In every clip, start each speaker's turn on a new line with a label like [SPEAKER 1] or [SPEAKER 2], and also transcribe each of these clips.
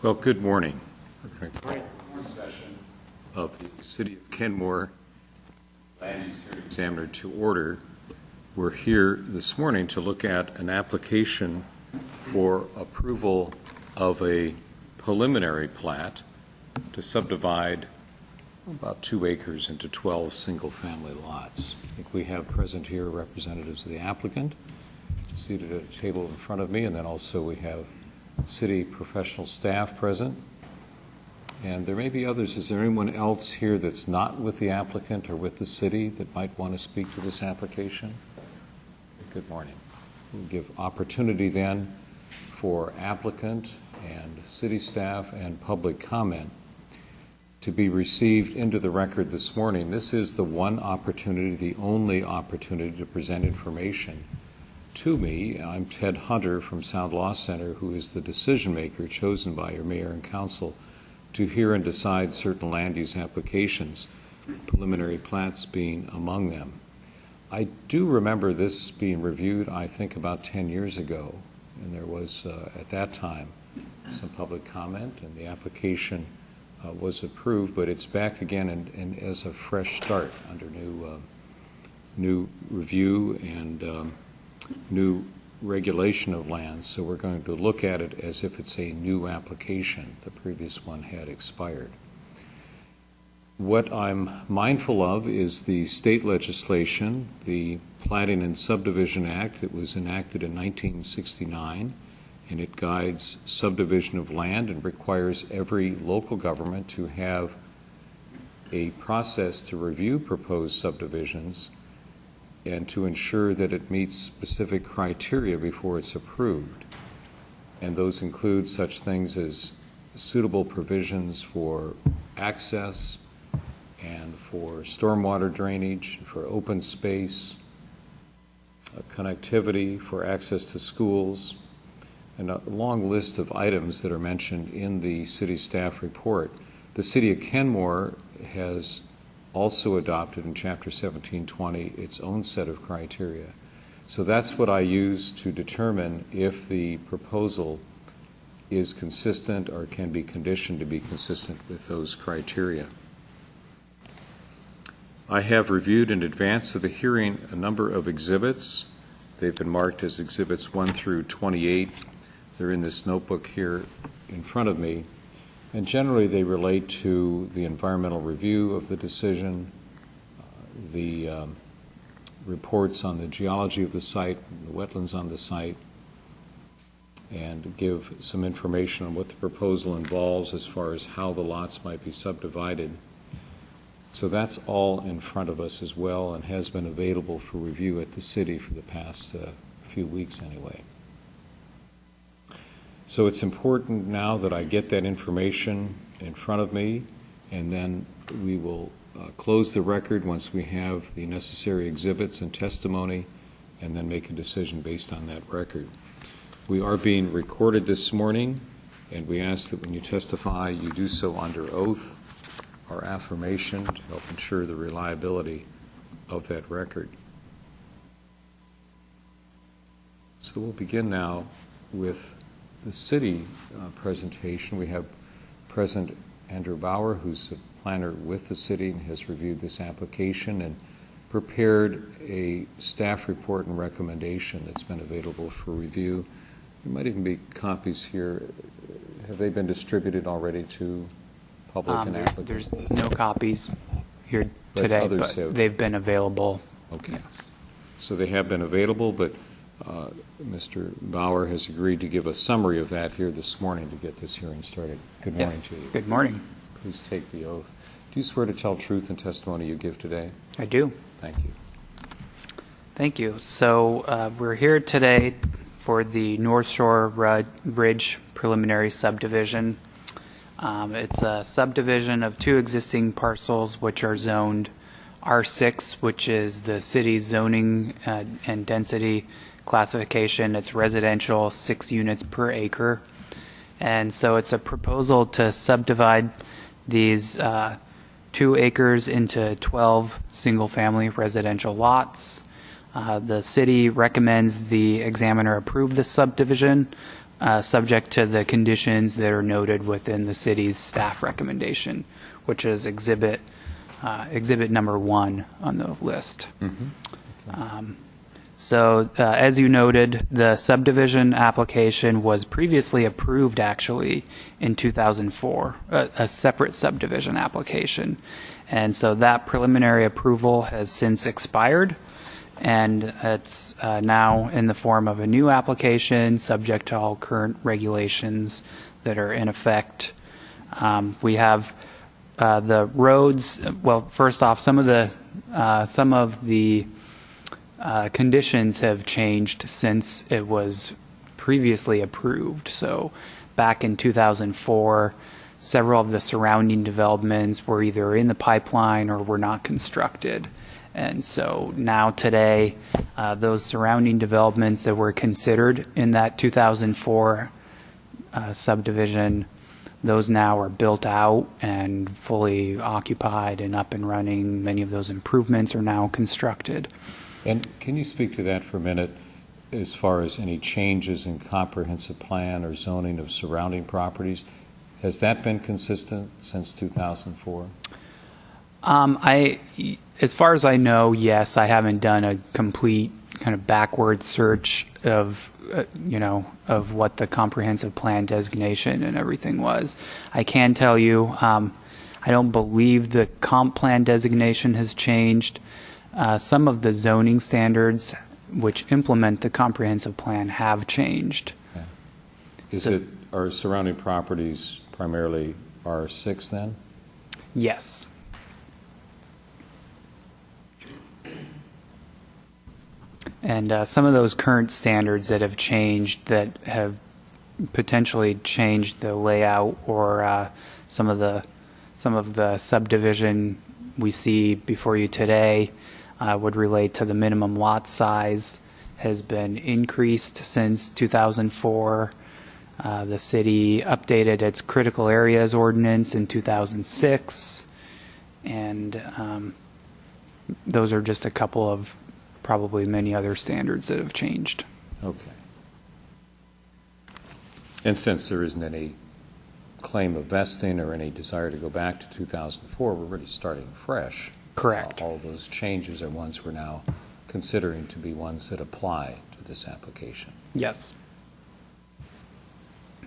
[SPEAKER 1] Well, good morning. We're going to call this session of the City of Kenmore Land Use Hearing Examiner to order. We're here this morning to look at an application for approval of a preliminary plat to subdivide about 2 acres into 12 single-family lots. I think we have present here representatives of the applicant seated at a table in front of me, and then also we have city professional staff present. And there may be others. Is there anyone else here that's not with the applicant or with the city that might want to speak to this application? Good morning. We'll give opportunity then for applicant and city staff and public comment to be received into the record this morning. This is the one opportunity, the only opportunity to present information to me. I'm Ted Hunter from Sound Law Center, who is the decision maker chosen by your mayor and council to hear and decide certain land use applications, preliminary plats being among them. I do remember this being reviewed, I think, about 10 years ago, and there was, at that time, some public comment, and the application was approved, but it's back again and as a fresh start under new review and new regulation of land. So we're going to look at it as if it's a new application. The previous one had expired. What I'm mindful of is the state legislation, the Platting and Subdivision Act that was enacted in 1969, and it guides subdivision of land and requires every local government to have a process to review proposed subdivisions and to ensure that it meets specific criteria before it's approved. And those include such things as suitable provisions for access and for stormwater drainage, for open space, connectivity, for access to schools, and a long list of items that are mentioned in the city staff report. The City of Kenmore has also adopted in Chapter 1720 its own set of criteria. So that's what I use to determine if the proposal is consistent or can be conditioned to be consistent with those criteria. I have reviewed in advance of the hearing a number of exhibits. They've been marked as exhibits 1 through 28. They're in this notebook here in front of me. And generally, they relate to the environmental review of the decision, the reports on the geology of the site, the wetlands on the site, and give some information on what the proposal involves as far as how the lots might be subdivided. So that's all in front of us as well and has been available for review at the city for the past few weeks anyway. So it's important now that I get that information in front of me, and then we will close the record once we have the necessary exhibits and testimony, and then make a decision based on that record. We are being recorded this morning, and we ask that when you testify, you do so under oath or affirmation to help ensure the reliability of that record. So we'll begin now with the city presentation. We have present Andrew Bauer, who's a planner with the city and has reviewed this application and prepared a staff report and recommendation that's been available for review. There might even be copies here. Have they been distributed already to public and applicants?
[SPEAKER 2] There's no copies here today, but they've been available.
[SPEAKER 1] Okay.
[SPEAKER 2] Yes. So
[SPEAKER 1] they have been available, but Mr. Bauer has agreed to give a summary of that here this morning to get this hearing started. Good morning to you.
[SPEAKER 2] Good morning.
[SPEAKER 1] Please take the oath. Do you swear to tell truth and testimony you give today?
[SPEAKER 2] I do.
[SPEAKER 1] Thank you.
[SPEAKER 2] Thank you. So we're here today for the Northshore Bridge preliminary subdivision. It's a subdivision of 2 existing parcels which are zoned R6, which is the city's zoning and density classification. It's residential, 6 units per acre. And so it's a proposal to subdivide these 2 acres into 12 single-family residential lots. The city recommends the examiner approve this subdivision subject to the conditions that are noted within the city's staff recommendation, which is exhibit number 1 on the list. So, as you noted, the subdivision application was previously approved, actually, in 2004, a separate subdivision application. And so that preliminary approval has since expired, and it's now in the form of a new application, subject to all current regulations that are in effect. We have the roads. Well, first off, some of the conditions have changed since it was previously approved. So back in 2004, several of the surrounding developments were either in the pipeline or were not constructed. And so now today, those surrounding developments that were considered in that 2004 subdivision, those now are built out and fully occupied and up and running. Many of those improvements are now constructed.
[SPEAKER 1] And can you speak to that for a minute as far as any changes in comprehensive plan or zoning of surrounding properties? Has that been consistent since 2004?
[SPEAKER 2] As far as I know, yes. I haven't done a complete kind of backward search of, of what the comprehensive plan designation and everything was. I can tell you, I don't believe the comp plan designation has changed. Some of the zoning standards which implement the comprehensive plan have changed.
[SPEAKER 1] Okay. Are surrounding properties primarily R6 then?
[SPEAKER 2] Yes. And some of those current standards that have changed, that have potentially changed the layout or some of the subdivision we see before you today, would relate to the minimum lot size has been increased since 2004. The city updated its critical areas ordinance in 2006, and those are just a couple of probably many other standards that have changed.
[SPEAKER 1] Okay. And since there isn't any claim of vesting or any desire to go back to 2004, we're really starting fresh.
[SPEAKER 2] Correct.
[SPEAKER 1] All those changes are ones we're now considering to be ones that apply to this application.
[SPEAKER 2] Yes.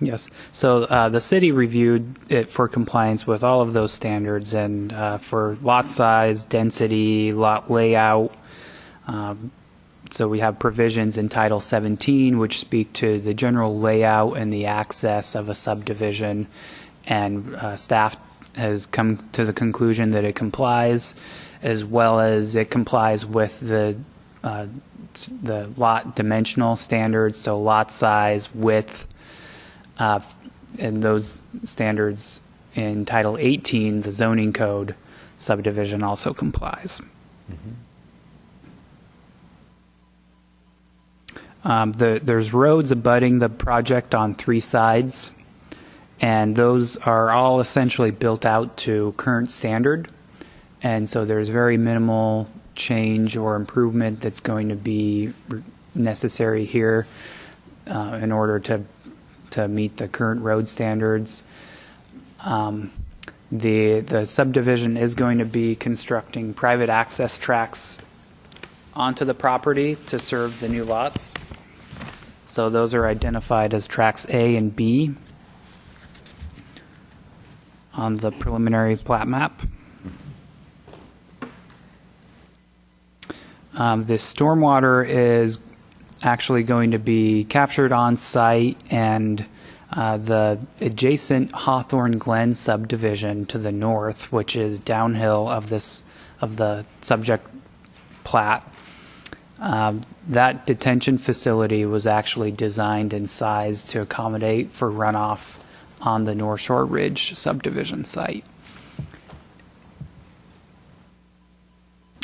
[SPEAKER 2] Yes. So the city reviewed it for compliance with all of those standards, and for lot size, density, lot layout. So we have provisions in Title 17 which speak to the general layout and the access of a subdivision, and staff has come to the conclusion that it complies, as well as it complies with the lot dimensional standards, so lot size, width, and those standards in Title 18, the zoning code subdivision, also complies. There's roads abutting the project on 3 sides, and those are all essentially built out to current standard, and so there's very minimal change or improvement that's going to be necessary here in order to meet the current road standards. The subdivision is going to be constructing private access tracks onto the property to serve the new lots. So those are identified as tracks A and B on the preliminary plat map. This stormwater is actually going to be captured on site, and the adjacent Hawthorne Glen subdivision to the north, which is downhill of the subject plat, that detention facility was actually designed and sized to accommodate for runoff on the Northshore Ridge subdivision site.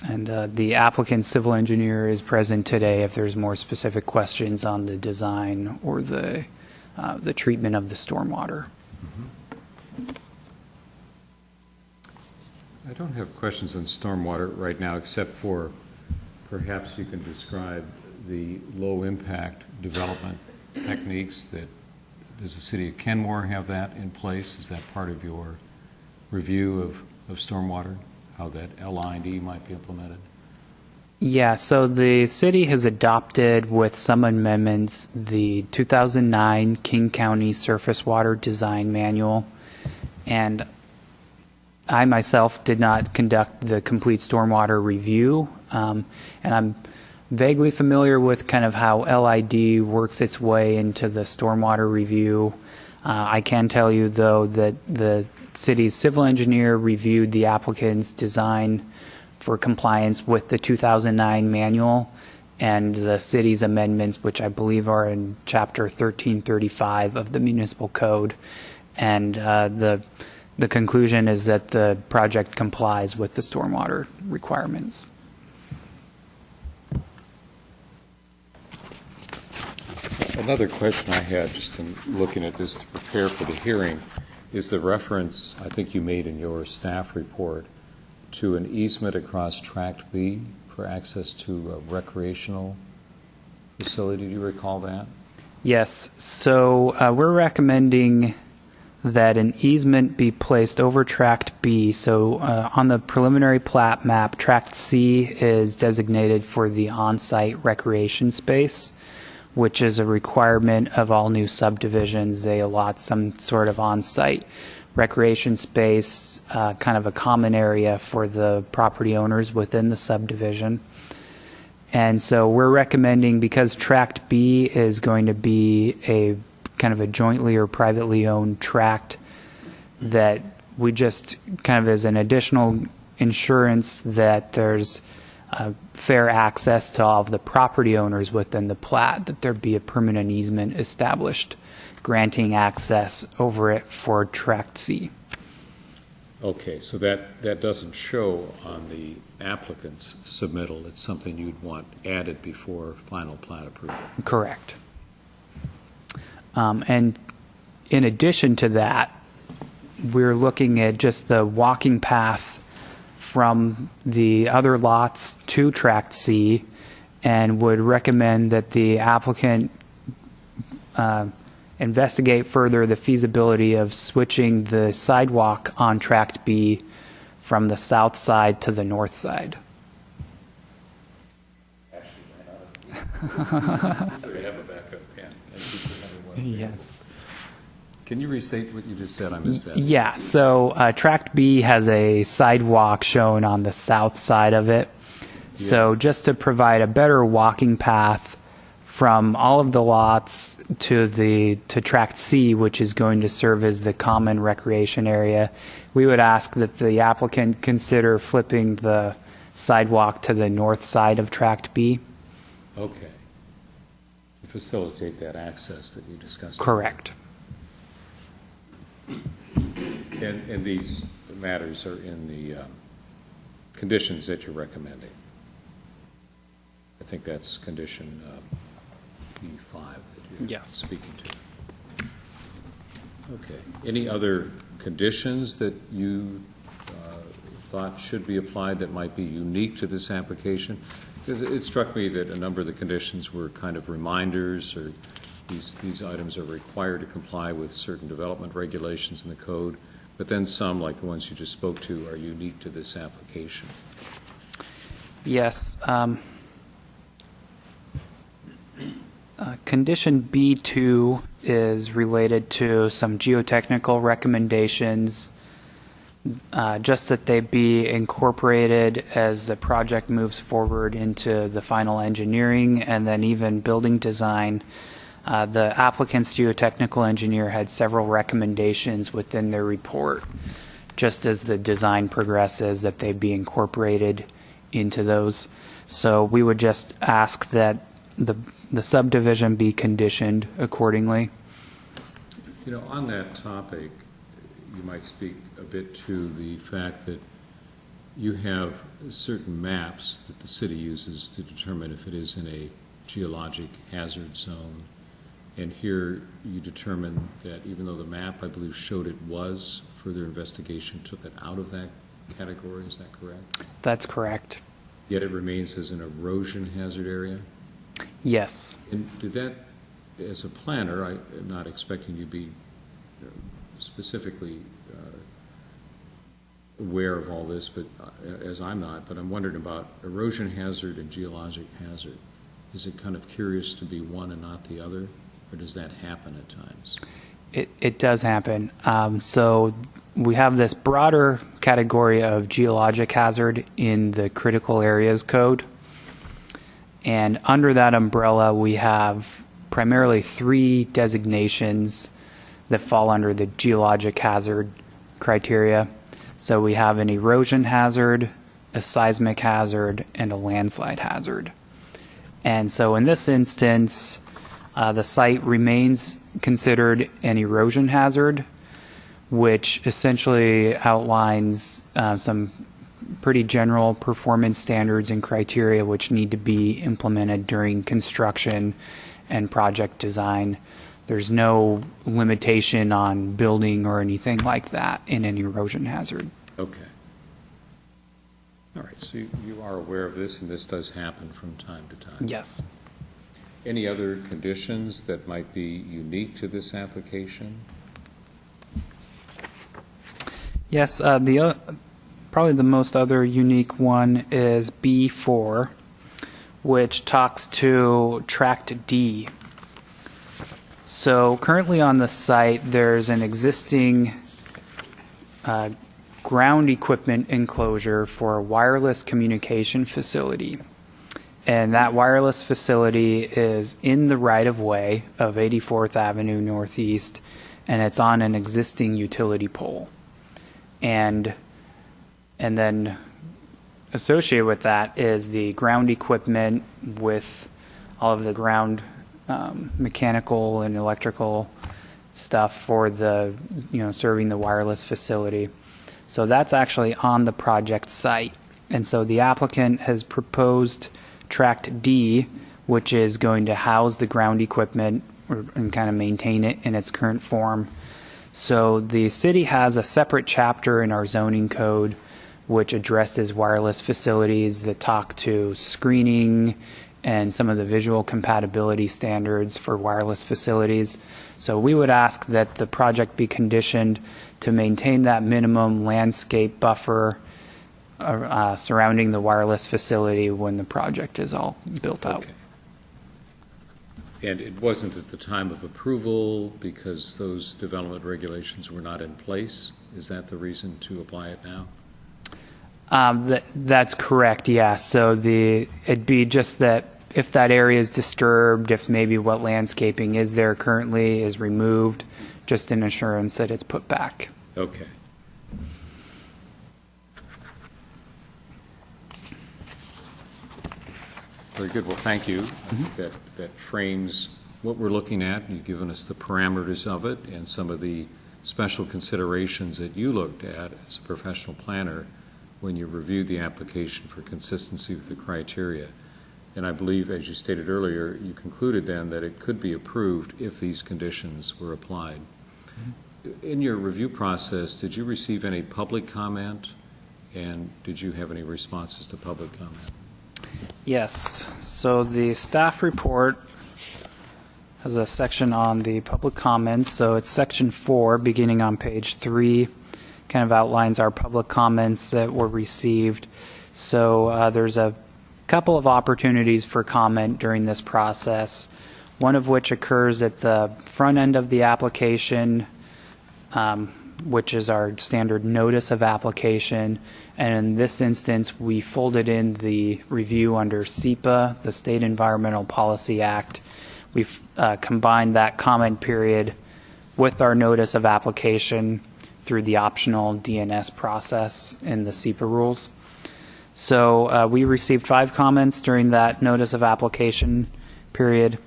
[SPEAKER 2] And the applicant's civil engineer is present today if there's more specific questions on the design or the treatment of the stormwater.
[SPEAKER 1] I don't have questions on stormwater right now, except for perhaps you can describe the low-impact development techniques that does the city of Kenmore have that in place? Is that part of your review of stormwater, how that L&D might be implemented?
[SPEAKER 2] Yeah, so the city has adopted with some amendments the 2009 King County Surface Water Design Manual, and I myself did not conduct the complete stormwater review, and I'm vaguely familiar with kind of how LID works its way into the stormwater review. I can tell you, though, that the city's civil engineer reviewed the applicant's design for compliance with the 2009 manual and the city's amendments, which I believe are in Chapter 1335 of the Municipal Code. And the conclusion is that the project complies with the stormwater requirements.
[SPEAKER 1] Another question I had, just in looking at this to prepare for the hearing, is the reference I think you made in your staff report to an easement across Tract B for access to a recreational facility. Do you recall that?
[SPEAKER 2] Yes. So we're recommending that an easement be placed over Tract B. So on the preliminary plat map, Tract C is designated for the on-site recreation space, which is a requirement of all new subdivisions. They allot some sort of on-site recreation space, kind of a common area for the property owners within the subdivision. And so we're recommending, because Tract B is going to be a kind of a jointly or privately owned tract, that we just kind of as an additional insurance that there's fair access to all of the property owners within the plat, that there be a permanent easement established granting access over it for Tract C.
[SPEAKER 1] Okay, so that doesn't show on the applicant's submittal. It's something you'd want added before final plat approval.
[SPEAKER 2] Correct. And in addition to that, we're looking at just the walking path from the other lots to Tract C, and would recommend that the applicant investigate further the feasibility of switching the sidewalk on Tract B from the south side to the north side. Yes.
[SPEAKER 1] Can you restate what you just said? I missed that.
[SPEAKER 2] Yeah, so Tract B has a sidewalk shown on the south side of it. So
[SPEAKER 1] Yes.
[SPEAKER 2] just to provide a better walking path from all of the lots to Tract C, which is going to serve as the common recreation area, we would ask that the applicant consider flipping the sidewalk to the north side of Tract B.
[SPEAKER 1] Okay. To facilitate that access that you discussed.
[SPEAKER 2] Correct.
[SPEAKER 1] And these matters are in the conditions that you're recommending. I think that's condition B5 that you're
[SPEAKER 2] Yes.
[SPEAKER 1] speaking to. Okay. Any other conditions that you thought should be applied that might be unique to this application? Because it struck me that a number of the conditions were kind of reminders, or these items are required to comply with certain development regulations in the code, but then some, like the ones you just spoke to, are unique to this application.
[SPEAKER 2] Yes. Condition B2 is related to some geotechnical recommendations, just that they be incorporated as the project moves forward into the final engineering and then even building design. The applicant's geotechnical engineer had several recommendations within their report, just as the design progresses, that they be incorporated into those. So we would just ask that the subdivision be conditioned accordingly.
[SPEAKER 1] You know, on that topic, you might speak a bit to the fact that you have certain maps that the city uses to determine if it is in a geologic hazard zone. And here you determine that even though the map, I believe, showed it was, further investigation took it out of that category. Is that correct?
[SPEAKER 2] That's correct.
[SPEAKER 1] Yet it remains as an erosion hazard area?
[SPEAKER 2] Yes.
[SPEAKER 1] And did that as a planner, I'm not expecting you to be specifically aware of all this, but as I'm not, but I'm wondering about erosion hazard and geologic hazard. Is it kind of curious to be one and not the other, or does that happen at times?
[SPEAKER 2] It does happen. So we have this broader category of geologic hazard in the critical areas code. And under that umbrella, we have primarily 3 designations that fall under the geologic hazard criteria. So we have an erosion hazard, a seismic hazard, and a landslide hazard. And so in this instance, the site remains considered an erosion hazard, which essentially outlines some pretty general performance standards and criteria which need to be implemented during construction and project design. There's no limitation on building or anything like that in an erosion hazard.
[SPEAKER 1] Okay. All right, so you are aware of this, and this does happen from time to time?
[SPEAKER 2] Yes.
[SPEAKER 1] Any other conditions that might be unique to this application?
[SPEAKER 2] Yes, probably the most other unique one is B4, which talks to Tract D. So currently on the site, there's an existing ground equipment enclosure for a wireless communication facility. And that wireless facility is in the right-of-way of 84th Avenue Northeast, and it's on an existing utility pole. And then associated with that is the ground equipment with all of the ground mechanical and electrical stuff for the, serving the wireless facility. So that's actually on the project site. And so the applicant has proposed Tract D, which is going to house the ground equipment and kind of maintain it in its current form. So the city has a separate chapter in our zoning code which addresses wireless facilities that talk to screening and some of the visual compatibility standards for wireless facilities. So we would ask that the project be conditioned to maintain that minimum landscape buffer surrounding the wireless facility when the project is all built out.
[SPEAKER 1] Okay. And it wasn't at the time of approval because those development regulations were not in place? Is that the reason to apply it now?
[SPEAKER 2] That's correct, yeah. So it'd be just that if that area is disturbed, if maybe what landscaping is there currently is removed, just an assurance that it's put back.
[SPEAKER 1] Okay. Very good. Well, thank you. I think that frames what we're looking at. You've given us the parameters of it and some of the special considerations that you looked at as a professional planner when you reviewed the application for consistency with the criteria. And I believe, as you stated earlier, you concluded then that it could be approved if these conditions were applied. In your review process, did you receive any public comment, and did you have any responses to public comment?
[SPEAKER 2] Yes. So the staff report has a section on the public comments. So it's section 4, beginning on page 3, kind of outlines our public comments that were received. So there's a couple of opportunities for comment during this process, one of which occurs at the front end of the application, which is our standard notice of application. And in this instance, we folded in the review under SEPA, the State Environmental Policy Act. We've combined that comment period with our notice of application through the optional DNS process in the SEPA rules. So we received 5 comments during that notice of application period.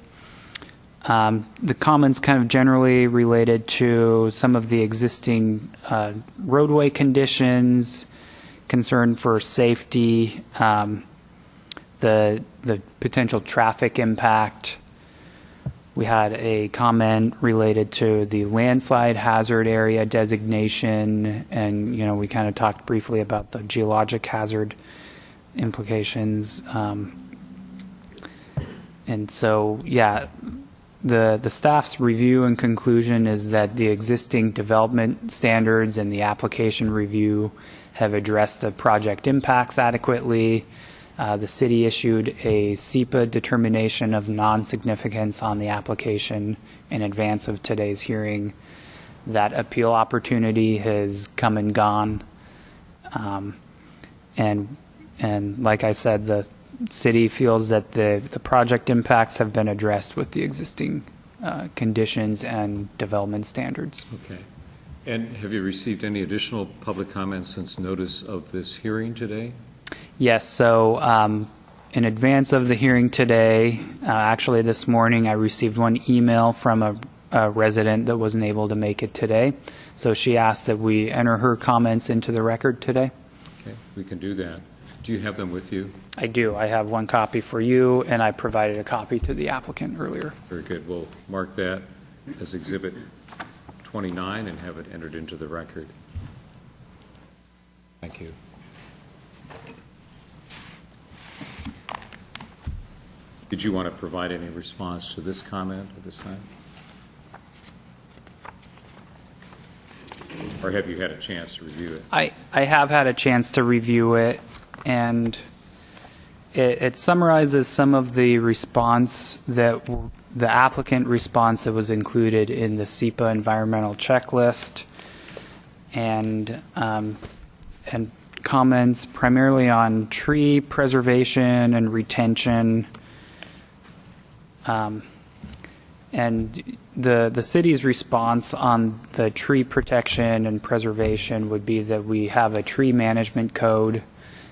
[SPEAKER 2] The comments kind of generally related to some of the existing roadway conditions, concern for safety, the potential traffic impact. We had a comment related to the landslide hazard area designation, and we kind of talked briefly about the geologic hazard implications. And so, yeah, the staff's review and conclusion is that the existing development standards and the application review have addressed the project impacts adequately. The city issued a SEPA determination of non-significance on the application in advance of today's hearing. That appeal opportunity has come and gone. And like I said, the city feels that the project impacts have been addressed with the existing conditions and development standards.
[SPEAKER 1] Okay. And have you received any additional public comments since notice of this hearing today?
[SPEAKER 2] Yes, so in advance of the hearing today, actually this morning, I received one email from a resident that wasn't able to make it today. So she asked that we enter her comments into the record today.
[SPEAKER 1] Okay, we can do that. Do you have them with you?
[SPEAKER 2] I do. I have one copy for you, and I provided a copy to the applicant earlier.
[SPEAKER 1] Very good. We'll mark that as Exhibit 29 and have it entered into the record. Thank you. Did you want to provide any response to this comment at this time? Or have you had a chance to review it?
[SPEAKER 2] I have had a chance to review it, and it summarizes some of the response that the applicant response that was included in the SEPA environmental checklist, and comments primarily on tree preservation and retention. And the city's response on the tree protection and preservation would be that we have a tree management code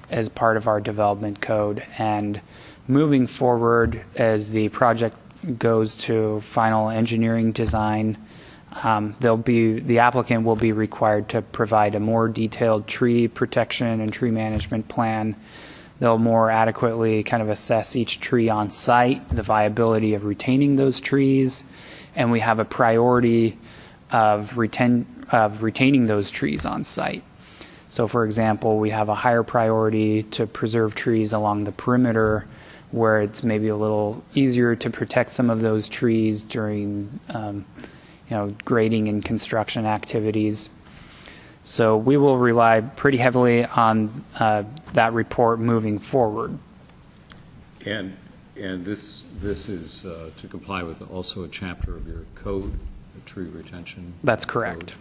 [SPEAKER 2] as part of our development code, and moving forward as the project goes to final engineering design, the applicant will be required to provide a more detailed tree protection and tree management plan. They'll more adequately kind of assess each tree on site, the viability of retaining those trees, and we have a priority of retaining those trees on site. So, for example, we have a higher priority to preserve trees along the perimeter, where it's maybe a little easier to protect some of those trees during, grading and construction activities. So we will rely pretty heavily on that report moving forward.
[SPEAKER 1] And this is to comply with also a chapter of your code, the tree retention.
[SPEAKER 2] That's correct.
[SPEAKER 1] Code.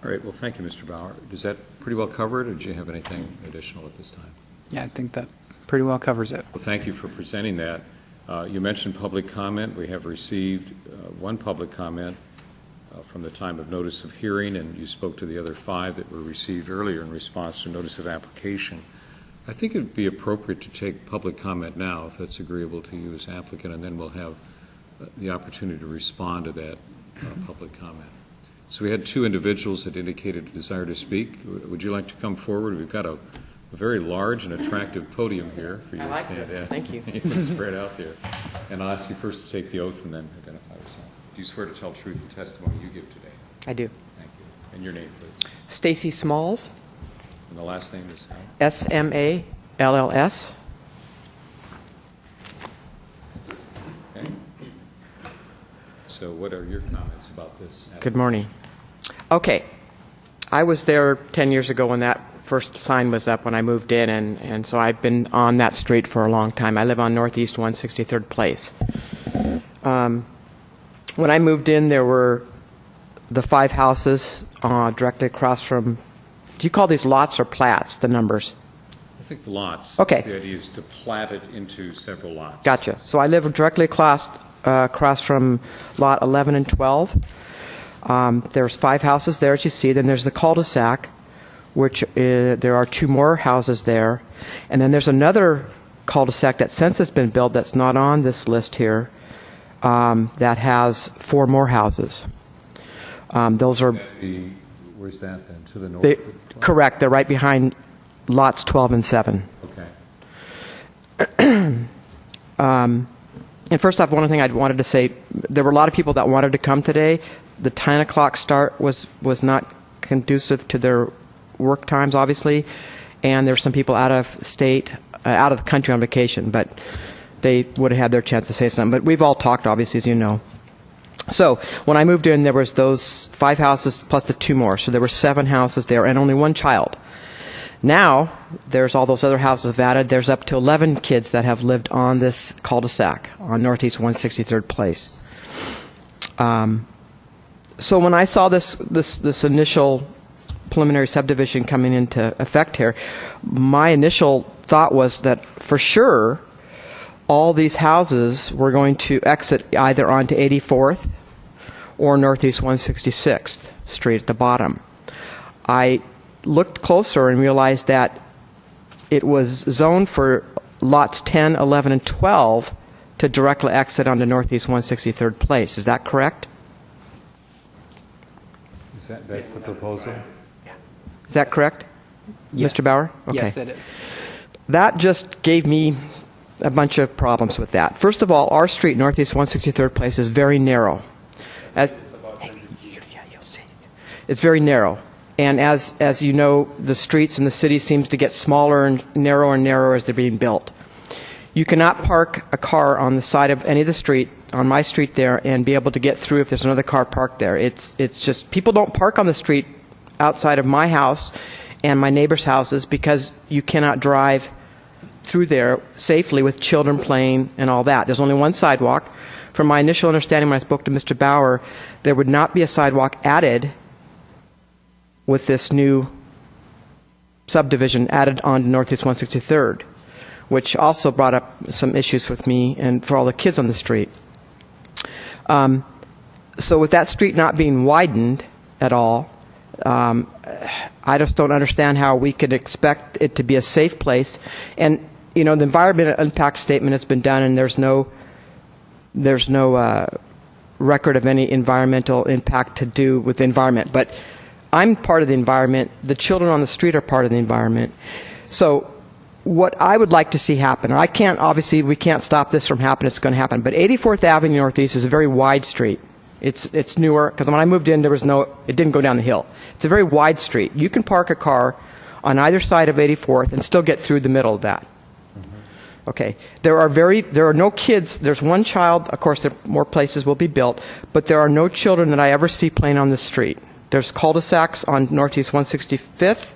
[SPEAKER 1] All right. Well, thank you, Mr. Bauer. Does that pretty well cover it, or do you have anything additional at this time?
[SPEAKER 2] Yeah, I think that pretty well covers it.
[SPEAKER 1] Well, thank you for presenting that. You mentioned public comment. We have received one public comment from the time of notice of hearing, and you spoke to the other 5 that were received earlier in response to notice of application. I think it would be appropriate to take public comment now, if that's agreeable to you as applicant, and then we'll have the opportunity to respond to that public comment. So we had 2 individuals that indicated a desire to speak. Would you like to come forward? We've got a very large and attractive podium here for you to stand at.
[SPEAKER 3] Thank you.
[SPEAKER 1] You can spread out there. And I'll ask you first to take the oath and then identify yourself. Do you swear to tell the truth and testimony you give today?
[SPEAKER 3] I do.
[SPEAKER 1] Thank you. And your name, please.
[SPEAKER 3] Stacy Smalls,
[SPEAKER 1] And the last name is how?
[SPEAKER 3] S-M-A-L-L-S.
[SPEAKER 1] Okay. So what are your comments about this?
[SPEAKER 3] Good morning. Okay. I was there 10 years ago when that first sign was up when I moved in, and so I've been on that street for a long time. I live on Northeast 163rd Place. When I moved in, there were the 5 houses directly across from, do you call these lots or plats, the numbers?
[SPEAKER 1] I think the lots.
[SPEAKER 3] Okay.
[SPEAKER 1] The idea is to plat it into several lots.
[SPEAKER 3] Gotcha. So I live directly across from lot 11 and 12. There's 5 houses there, as you see. Then there's the cul-de-sac, which there are 2 more houses there. And then there's another cul-de-sac that since has been built that's not on this list here, that has 4 more houses. Those are...
[SPEAKER 1] Where's that then? To the north?
[SPEAKER 3] Correct. They're right behind lots 12 and 7.
[SPEAKER 1] Okay.
[SPEAKER 3] And first off, one thing I wanted to say, there were a lot of people that wanted to come today. The 10 o'clock start was not conducive to their work times, obviously, and there's some people out of state, out of the country on vacation, but they would have had their chance to say something. But we've all talked, obviously, as you know. So when I moved in, there was those 5 houses plus the 2 more. So there were 7 houses there and only 1 child. Now, there's all those other houses have added. There's up to 11 kids that have lived on this cul-de-sac on Northeast 163rd Place. So when I saw this initial preliminary subdivision coming into effect here, my initial thought was that for sure all these houses were going to exit either onto 84th or Northeast 166th Street at the bottom. I looked closer and realized that it was zoned for lots 10, 11, and 12 to directly exit onto Northeast 163rd Place. Is that correct?
[SPEAKER 1] That's the proposal?
[SPEAKER 3] Is that correct,
[SPEAKER 2] Yes.
[SPEAKER 3] Mr. Bauer? Okay.
[SPEAKER 2] Yes, it is.
[SPEAKER 3] That just gave me a bunch of problems with that. First of all, our street, Northeast 163rd Place, is very narrow. It's very narrow. And as you know, the streets in the city seems to get smaller and narrower as they're being built. You cannot park a car on the side of any of the street, on my street there, and be able to get through if there's another car parked there. It's just, people don't park on the street outside of my house and my neighbors' houses because you cannot drive through there safely with children playing and all that. There's only one sidewalk. From my initial understanding when I spoke to Mr. Bauer, there would not be a sidewalk added with this new subdivision added on to Northeast 163rd, which also brought up some issues with me and for all the kids on the street. So with that street not being widened at all, I just don't understand how we could expect it to be a safe place. And, you know, the environmental impact statement has been done, and there's no record of any environmental impact to do with the environment. But I'm part of the environment. The children on the street are part of the environment. So what I would like to see happen, obviously we can't stop this from happening, it's going to happen, but 84th Avenue Northeast is a very wide street. It's newer, because when I moved in, it didn't go down the hill. It's a very wide street. You can park a car on either side of 84th and still get through the middle of that. Okay. There are no kids. There's one child. Of course, more places will be built, but there are no children that I ever see playing on this street. There's cul-de-sacs on Northeast 165th,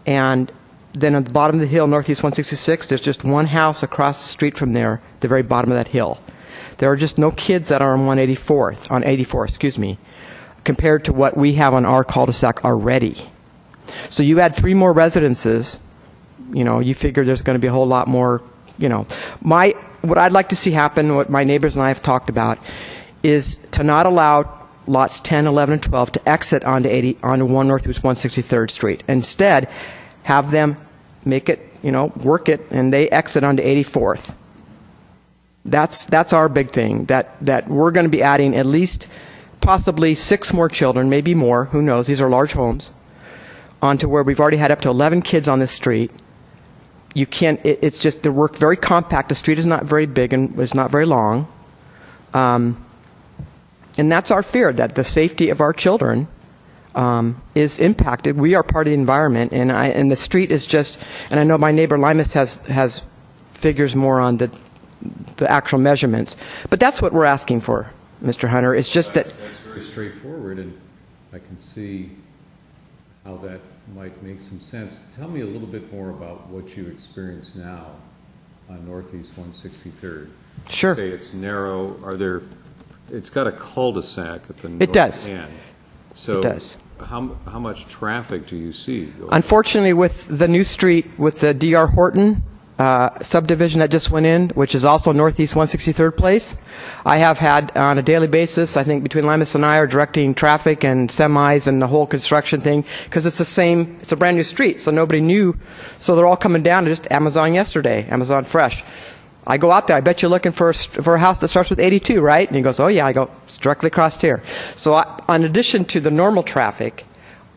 [SPEAKER 3] and then at the bottom of the hill, Northeast 166, there's just one house across the street from there, the very bottom of that hill. There are just no kids that are on 84, excuse me, compared to what we have on our cul-de-sac already. So you add 3 more residences, you know, you figure there's going to be a whole lot more, you know. What I'd like to see happen, what my neighbors and I have talked about, is to not allow lots 10, 11, and 12 to exit onto 1 Northeast 163rd Street. Instead, have them make it, you know, work it, and they exit onto 84th. That's our big thing, that we're going to be adding at least possibly 6 more children, maybe more, who knows, these are large homes, onto where we've already had up to 11 kids on this street. You can't, it's just, they're worked very compact. The street is not very big and it's not very long. And that's our fear, that the safety of our children is impacted. We are part of the environment, and the street is just, and I know my neighbor Limas has figures more on the actual measurements, but that's what we're asking for, Mr. Hunter. It's just that's
[SPEAKER 1] very straightforward, and I can see how that might make some sense. Tell me a little bit more about what you experience now on Northeast 163rd.
[SPEAKER 3] Sure.
[SPEAKER 1] You say it's narrow. It's got a cul-de-sac at the north
[SPEAKER 3] It does.
[SPEAKER 1] end. So
[SPEAKER 3] it does.
[SPEAKER 1] How much traffic do you see?
[SPEAKER 3] Unfortunately, with the new street, with the D.R. Horton subdivision that just went in, which is also Northeast 163rd Place, I have had on a daily basis, I think between Limas and I are directing traffic and semis and the whole construction thing, because it's a brand new street, so nobody knew. So they're all coming down to just Amazon yesterday, Amazon Fresh. I go out there, I bet you're looking for a house that starts with 82, right? And he goes, oh yeah. I go, it's directly across here. So in addition to the normal traffic,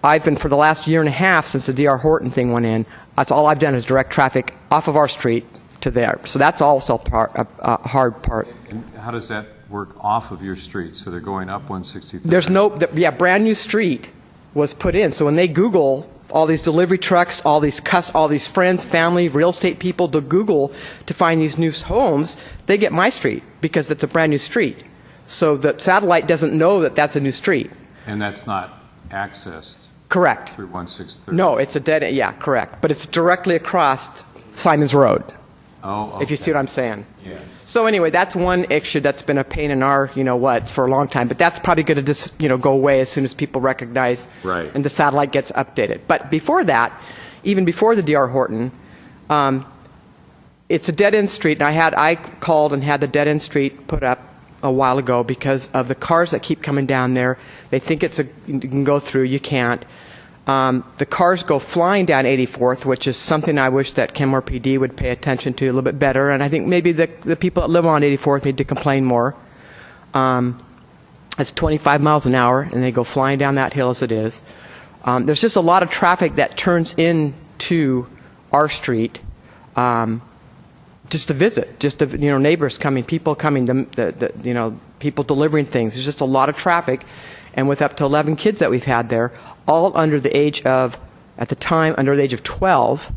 [SPEAKER 3] I've been, for the last year and a half since the D.R. Horton thing went in, that's all I've done is direct traffic off of our street to there. So that's also a hard part.
[SPEAKER 1] And how does that work off of your street? So they're going up 163rd?
[SPEAKER 3] There's brand new street was put in. So when they Google all these delivery trucks, all these friends, family, real estate people to Google to find these new homes, they get my street because it's a brand new street. So the satellite doesn't know that that's a new street.
[SPEAKER 1] And that's not accessed
[SPEAKER 3] Correct.
[SPEAKER 1] through 163?
[SPEAKER 3] No, it's a dead end. Yeah, correct. But it's directly across Simons Road,
[SPEAKER 1] Oh, okay.
[SPEAKER 3] if you see what I'm saying.
[SPEAKER 1] Yes.
[SPEAKER 3] So anyway, that's one issue that's been a pain in our, for a long time. But that's probably going to just, go away as soon as people recognize
[SPEAKER 1] Right.
[SPEAKER 3] and the satellite gets updated. But before that, even before the D.R. Horton, it's a dead-end street. And I called and had the dead-end street put up a while ago because of the cars that keep coming down there. They think you can go through. You can't. The cars go flying down 84th, which is something I wish that Kenmore PD would pay attention to a little bit better. And I think maybe the people that live on 84th need to complain more. It's 25 miles an hour, and they go flying down that hill as it is. There's just a lot of traffic that turns into our street just to visit, neighbors coming, people coming, people delivering things. There's just a lot of traffic. And with up to 11 kids that we've had there, all under the age of, at the time, under the age of 12,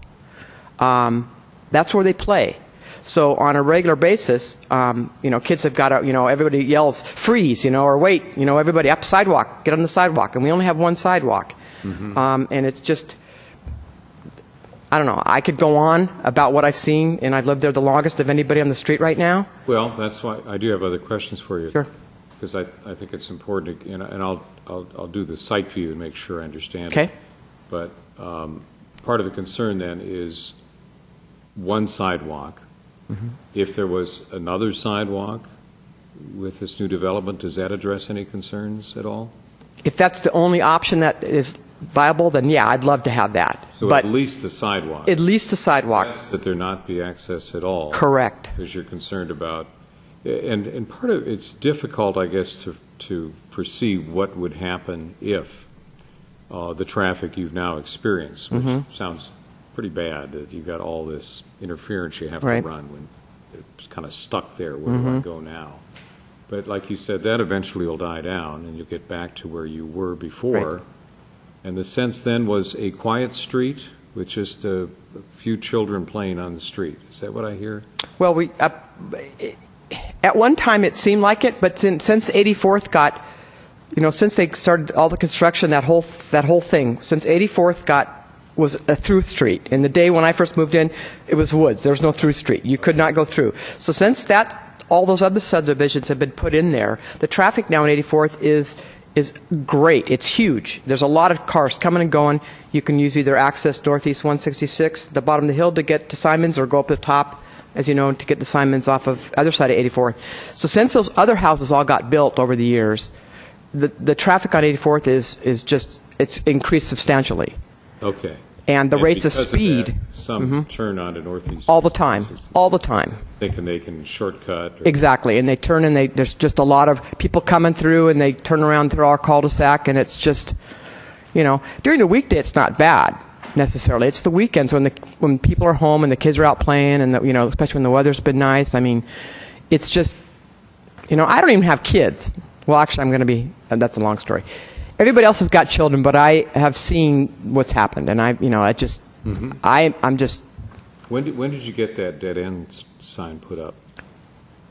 [SPEAKER 3] that's where they play. So on a regular basis, kids have got to, everybody yells, freeze, or wait, everybody up sidewalk, get on the sidewalk. And we only have one sidewalk. Mm-hmm. And it's just, I don't know, I could go on about what I've seen, and I've lived there the longest of anybody on the street right now.
[SPEAKER 1] Well, that's why I do have other questions for you.
[SPEAKER 3] Sure.
[SPEAKER 1] Because I think it's important, and I'll do the site view and make sure I understand
[SPEAKER 3] Okay.
[SPEAKER 1] it. But part of the concern then is one sidewalk. Mm-hmm. If there was another sidewalk with this new development, does that address any concerns at all?
[SPEAKER 3] If that's the only option that is viable, then yeah, I'd love to have that.
[SPEAKER 1] So
[SPEAKER 3] but
[SPEAKER 1] at least the sidewalk.
[SPEAKER 3] At least the sidewalk.
[SPEAKER 1] Yes, that there not be access at all.
[SPEAKER 3] Correct.
[SPEAKER 1] Because you're concerned about. And part of it's difficult, I guess, to foresee what would happen if the traffic you've now experienced, which
[SPEAKER 3] Mm-hmm.
[SPEAKER 1] sounds pretty bad, that you've got all this interference you have
[SPEAKER 3] Right.
[SPEAKER 1] to run when it's kind of stuck there. Where
[SPEAKER 3] Mm-hmm.
[SPEAKER 1] do I go now? But like you said, that eventually will die down, and you'll get back to where you were before.
[SPEAKER 3] Right.
[SPEAKER 1] And the sense then was a quiet street with just a few children playing on the street. Is that what I hear?
[SPEAKER 3] Well, at one time it seemed like it, but since 84th got, since they started all the construction, that whole thing, since 84th was a through street. In the day when I first moved in, it was woods. There was no through street. You could not go through. So since all those other subdivisions have been put in there, the traffic now in 84th is great. It's huge. There's a lot of cars coming and going. You can use either access Northeast 166, the bottom of the hill to get to Simons, or go up the top, as you know, to get to Simons off of other side of 84th. So since those other houses all got built over the years, the traffic on 84th it's increased substantially.
[SPEAKER 1] Okay.
[SPEAKER 3] And the rates of
[SPEAKER 1] because
[SPEAKER 3] speed.
[SPEAKER 1] that, some turn onto Northeast.
[SPEAKER 3] All the time. All the time.
[SPEAKER 1] Thinking they can shortcut.
[SPEAKER 3] Exactly. And they turn and there's just a lot of people coming through, and they turn around through our cul-de-sac, and it's just, during the weekday it's not bad necessarily. It's the weekends when people are home and the kids are out playing, and especially when the weather's been nice. I mean, it's just, I don't even have kids. Well, actually, I'm going to be. That's a long story. Everybody else has got children, but I have seen what's happened, and I'm just.
[SPEAKER 1] When did you get that dead end sign put up?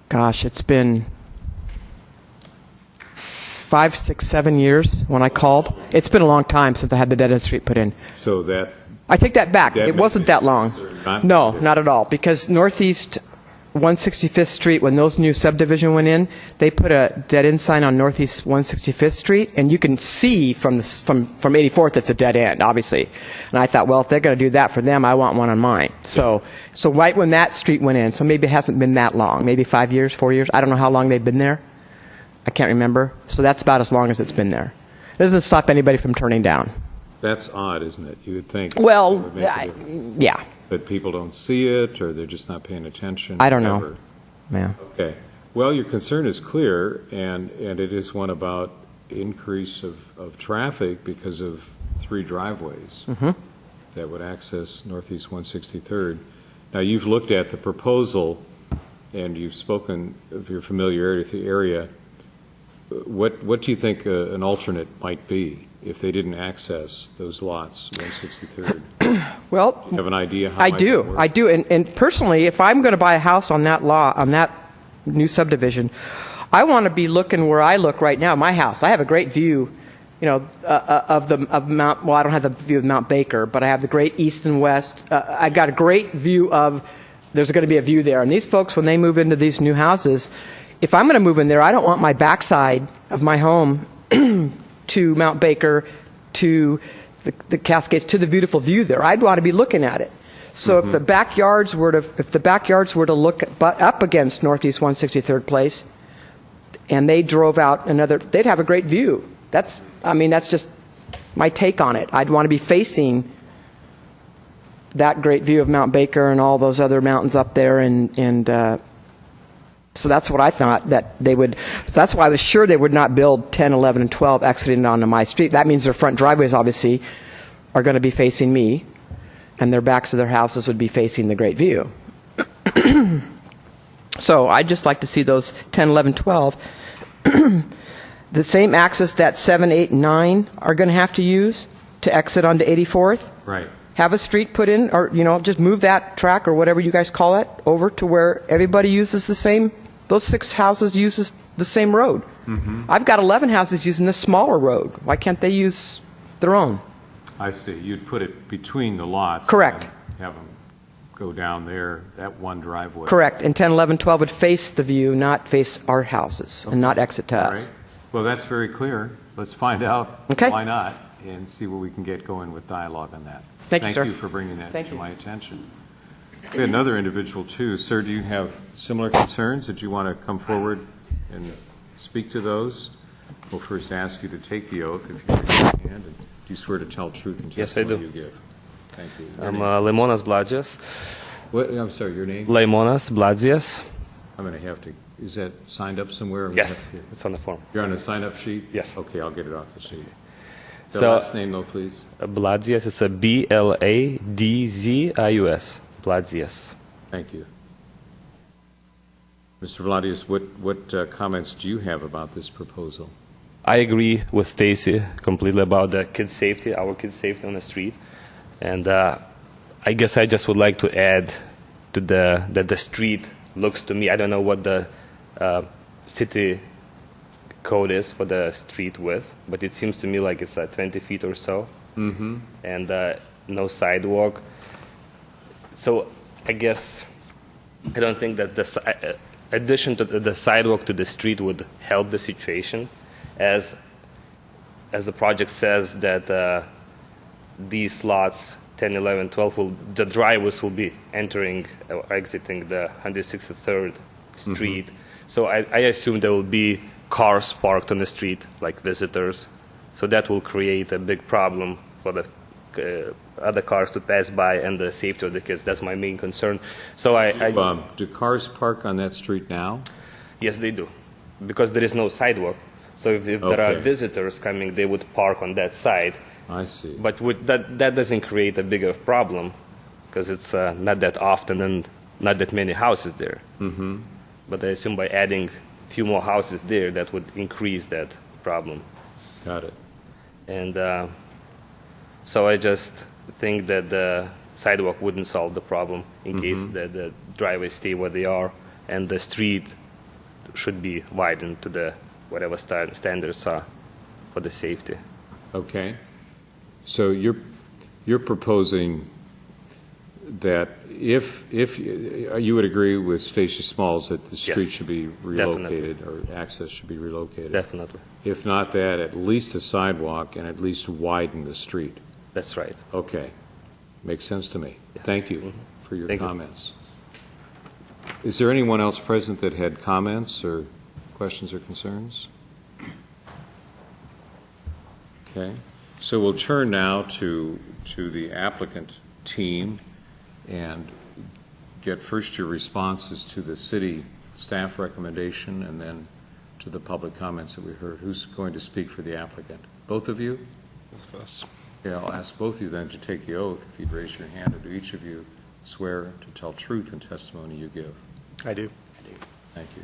[SPEAKER 3] Gosh, it's been 5, 6, 7 years when I called. It's been a long time since I had the dead end street put in.
[SPEAKER 1] So that.
[SPEAKER 3] I take that back. It wasn't that long. No, not at all. Because Northeast 165th Street, when those new subdivision went in, they put a dead end sign on Northeast 165th Street, and you can see from 84th it's a dead end, obviously. And I thought, well, if they're going to do that for them, I want one on mine. So right when that street went in, so maybe it hasn't been that long, maybe 5 years, 4 years. I don't know how long they've been there. I can't remember. So that's about as long as it's been there. It doesn't stop anybody from turning down.
[SPEAKER 1] That's odd, isn't it? You would think.
[SPEAKER 3] Well, yeah.
[SPEAKER 1] But people don't see it, or they're just not paying attention.
[SPEAKER 3] I don't know. Yeah.
[SPEAKER 1] Okay. Well, your concern is clear, and it is one about increase of traffic because of 3 driveways that would access Northeast 163rd. Now, you've looked at the proposal, and you've spoken of your familiarity with the area. what do you think an alternate might be if they didn't access those lots, 163rd?
[SPEAKER 3] Well,
[SPEAKER 1] Do you have an idea how
[SPEAKER 3] I
[SPEAKER 1] might
[SPEAKER 3] do.
[SPEAKER 1] that work?
[SPEAKER 3] I do. And personally, if I'm going to buy a house on that lot, on that new subdivision, I want to be looking where I look right now, my house. I have a great view, of Mount, well, I don't have the view of Mount Baker, but I have the great east and west. I got a great view of, there's going to be a view there. And these folks, when they move into these new houses, if I'm going to move in there, I don't want my backside of my home to Mount Baker, to the Cascades, to the beautiful view there. I'd want to be looking at it. So if the backyards were to look up against Northeast 163rd Place, and they drove out they'd have a great view. That's just my take on it. I'd want to be facing that great view of Mount Baker and all those other mountains up there, and so that's what I thought that they would. So that's why I was sure they would not build 10, 11, and 12 exiting onto my street. That means their front driveways obviously are going to be facing me, and their backs of their houses would be facing the great view. So I'd just like to see those 10, 11, 12. The same access that 7, 8, and 9 are going to have to use to exit onto 84th.
[SPEAKER 1] Right.
[SPEAKER 3] Have a street put in, or just move that track or whatever you guys call it over to where everybody uses the same. Those 6 houses uses the same road. I've got 11 houses using this smaller road. Why can't they use their own?
[SPEAKER 1] I see. You'd put it between the lots.
[SPEAKER 3] Correct.
[SPEAKER 1] And have them go down there, that one driveway.
[SPEAKER 3] Correct. And 10, 11, 12 would face the view, not face our houses, and not exit to
[SPEAKER 1] All
[SPEAKER 3] us.
[SPEAKER 1] right. Well, that's very clear. Let's find out
[SPEAKER 3] Okay.
[SPEAKER 1] why not and see where we can get going with dialogue on that.
[SPEAKER 3] Thank you, sir.
[SPEAKER 1] Thank you for bringing that
[SPEAKER 3] Thank
[SPEAKER 1] to
[SPEAKER 3] you.
[SPEAKER 1] my attention. We had another individual, too. Sir, do you have similar concerns that you want to come forward and speak to those? We'll first ask you to take the oath if you raise your hand. And do you swear to tell truth and
[SPEAKER 4] Yes, I
[SPEAKER 1] testimony
[SPEAKER 4] do.
[SPEAKER 1] you give? Thank you. Your
[SPEAKER 4] I'm
[SPEAKER 1] name?
[SPEAKER 4] Lemonas Bladzias.
[SPEAKER 1] I'm sorry, your name?
[SPEAKER 4] Lemonas Bladzias.
[SPEAKER 1] I'm going to have to, is that signed up somewhere?
[SPEAKER 4] Yes,
[SPEAKER 1] We have to-
[SPEAKER 4] it's on the form.
[SPEAKER 1] You're on a sign-up sheet?
[SPEAKER 4] Yes.
[SPEAKER 1] Okay, I'll get it off the sheet. The
[SPEAKER 4] So-
[SPEAKER 1] last name, though, please.
[SPEAKER 4] Bladzias is a Bladzzius. Bladzias.
[SPEAKER 1] Thank you. Mr. Vladius, what comments do you have about this proposal?
[SPEAKER 4] I agree with Stacy completely about the kids' safety, our kids' safety on the street. And I guess I just would like to add to that the street looks to me, I don't know what the city code is for the street width, but it seems to me like it's 20 feet or so.
[SPEAKER 1] Mm-hmm.
[SPEAKER 4] And no sidewalk. So I guess I don't think that the addition to the sidewalk to the street would help the situation, as the project says that these lots 10, 11, 12 the driveways will be entering or exiting the 163rd Street. So I assume there will be cars parked on the street, like visitors. So that will create a big problem for the other cars to pass by and the safety of the kids. That's my main concern. So
[SPEAKER 1] Do cars park on that street now?
[SPEAKER 4] yes, they do, because there is no sidewalk. So if there are
[SPEAKER 1] Okay.
[SPEAKER 4] visitors coming, they would park on that side.
[SPEAKER 1] I see.
[SPEAKER 4] But that doesn't create a bigger problem, because it's not that often and not that many houses there.
[SPEAKER 1] Mm-hmm.
[SPEAKER 4] But I assume by adding a few more houses there, that would increase that problem.
[SPEAKER 1] Got it.
[SPEAKER 4] And so I just think that the sidewalk wouldn't solve the problem in case the driveways stay where they are, and the street should be widened to the whatever standards are for the safety.
[SPEAKER 1] Okay. So you're proposing that if you would agree with Stacia Smalls that the street
[SPEAKER 4] Yes,
[SPEAKER 1] should be relocated or access should be relocated.
[SPEAKER 4] Definitely.
[SPEAKER 1] If not that, at least a sidewalk and at least widen the street.
[SPEAKER 4] That's right.
[SPEAKER 1] Okay. Makes sense to me.
[SPEAKER 4] Yeah.
[SPEAKER 1] Thank you
[SPEAKER 4] Mhm.
[SPEAKER 1] for your
[SPEAKER 4] Thank you.
[SPEAKER 1] comments. Is there anyone else present that had comments or questions or concerns? Okay. So we'll turn now to the applicant team and get first your responses to the city staff recommendation and then to the public comments that we heard. Who's going to speak for the applicant? Both of you?
[SPEAKER 5] Both of us.
[SPEAKER 1] Okay, I'll ask both of you then to take the oath. If you'd raise your hand, or do each of you swear to tell truth and testimony you give?
[SPEAKER 5] I do.
[SPEAKER 1] Thank you.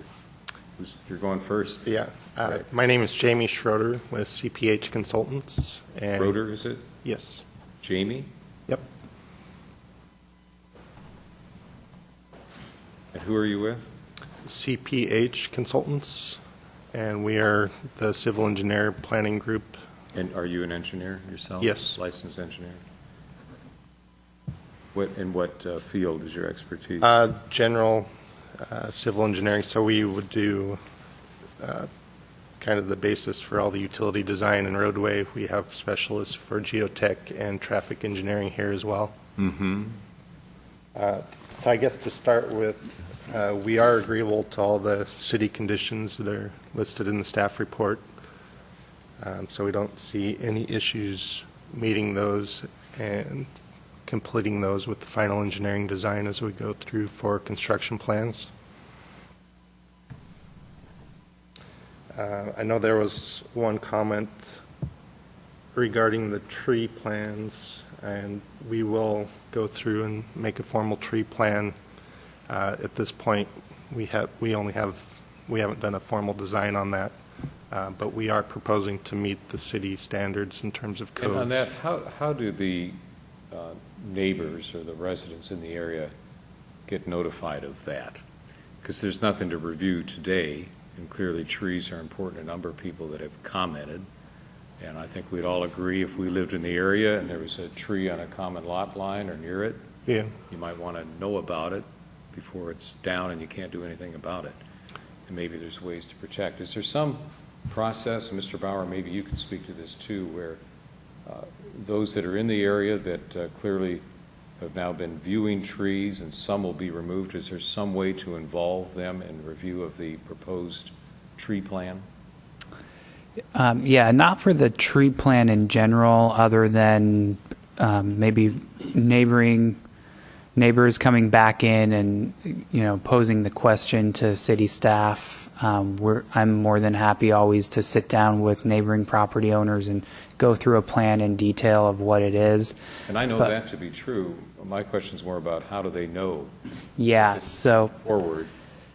[SPEAKER 1] You're going first.
[SPEAKER 5] Yeah. My name is Jamie Schroeder with CPH Consultants. And
[SPEAKER 1] Schroeder, is it?
[SPEAKER 5] Yes.
[SPEAKER 1] Jamie?
[SPEAKER 5] Yep.
[SPEAKER 1] And who are you with?
[SPEAKER 5] CPH Consultants, and we are the civil engineer planning group.
[SPEAKER 1] And are you an engineer yourself?
[SPEAKER 5] Yes.
[SPEAKER 1] Licensed engineer? In what field is your expertise?
[SPEAKER 5] General civil engineering, so we would do kind of the basis for all the utility design and roadway. We have specialists for geotech and traffic engineering here as well.
[SPEAKER 1] Mm-hmm.
[SPEAKER 5] So I guess to start with, we are agreeable to all the city conditions that are listed in the staff report. So we don't see any issues meeting those and completing those with the final engineering design as we go through for construction plans. I know there was one comment regarding the tree plans, and we will go through and make a formal tree plan. At this point, we haven't done a formal design on that, but we are proposing to meet the city standards in terms of codes.
[SPEAKER 1] And on that, how do the neighbors or the residents in the area get notified of that? Because there's nothing to review today, and clearly trees are important to a number of people that have commented. And I think we'd all agree if we lived in the area and there was a tree on a common lot line or near it,
[SPEAKER 5] Yeah.
[SPEAKER 1] you might want to know about it before it's down and you can't do anything about it. And maybe there's ways to protect. Is there some process, Mr. Bauer, maybe you can speak to this too, where those that are in the area that clearly have now been viewing trees and some will be removed, is there some way to involve them in review of the proposed tree plan?
[SPEAKER 2] Yeah, not for the tree plan in general, other than maybe neighbors coming back in and posing the question to city staff. I'm more than happy always to sit down with neighboring property owners and go through a plan in detail of what it is.
[SPEAKER 1] And I know that to be true. My question is more about how do they know?
[SPEAKER 2] Yeah, so
[SPEAKER 1] forward,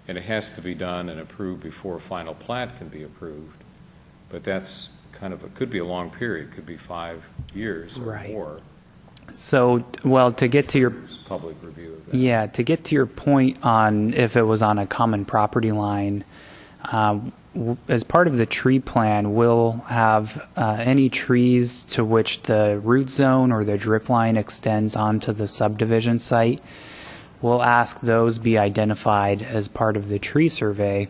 [SPEAKER 1] and it has to be done and approved before a final plat can be approved. But that's kind of could be a long period, could be 5 years or
[SPEAKER 2] Right.
[SPEAKER 1] more.
[SPEAKER 2] So, well, to get to your
[SPEAKER 1] Public review of that.
[SPEAKER 2] Yeah, to get to your point on if it was on a common property line, as part of the tree plan, we'll have any trees to which the root zone or the drip line extends onto the subdivision site. We'll ask those be identified as part of the tree survey.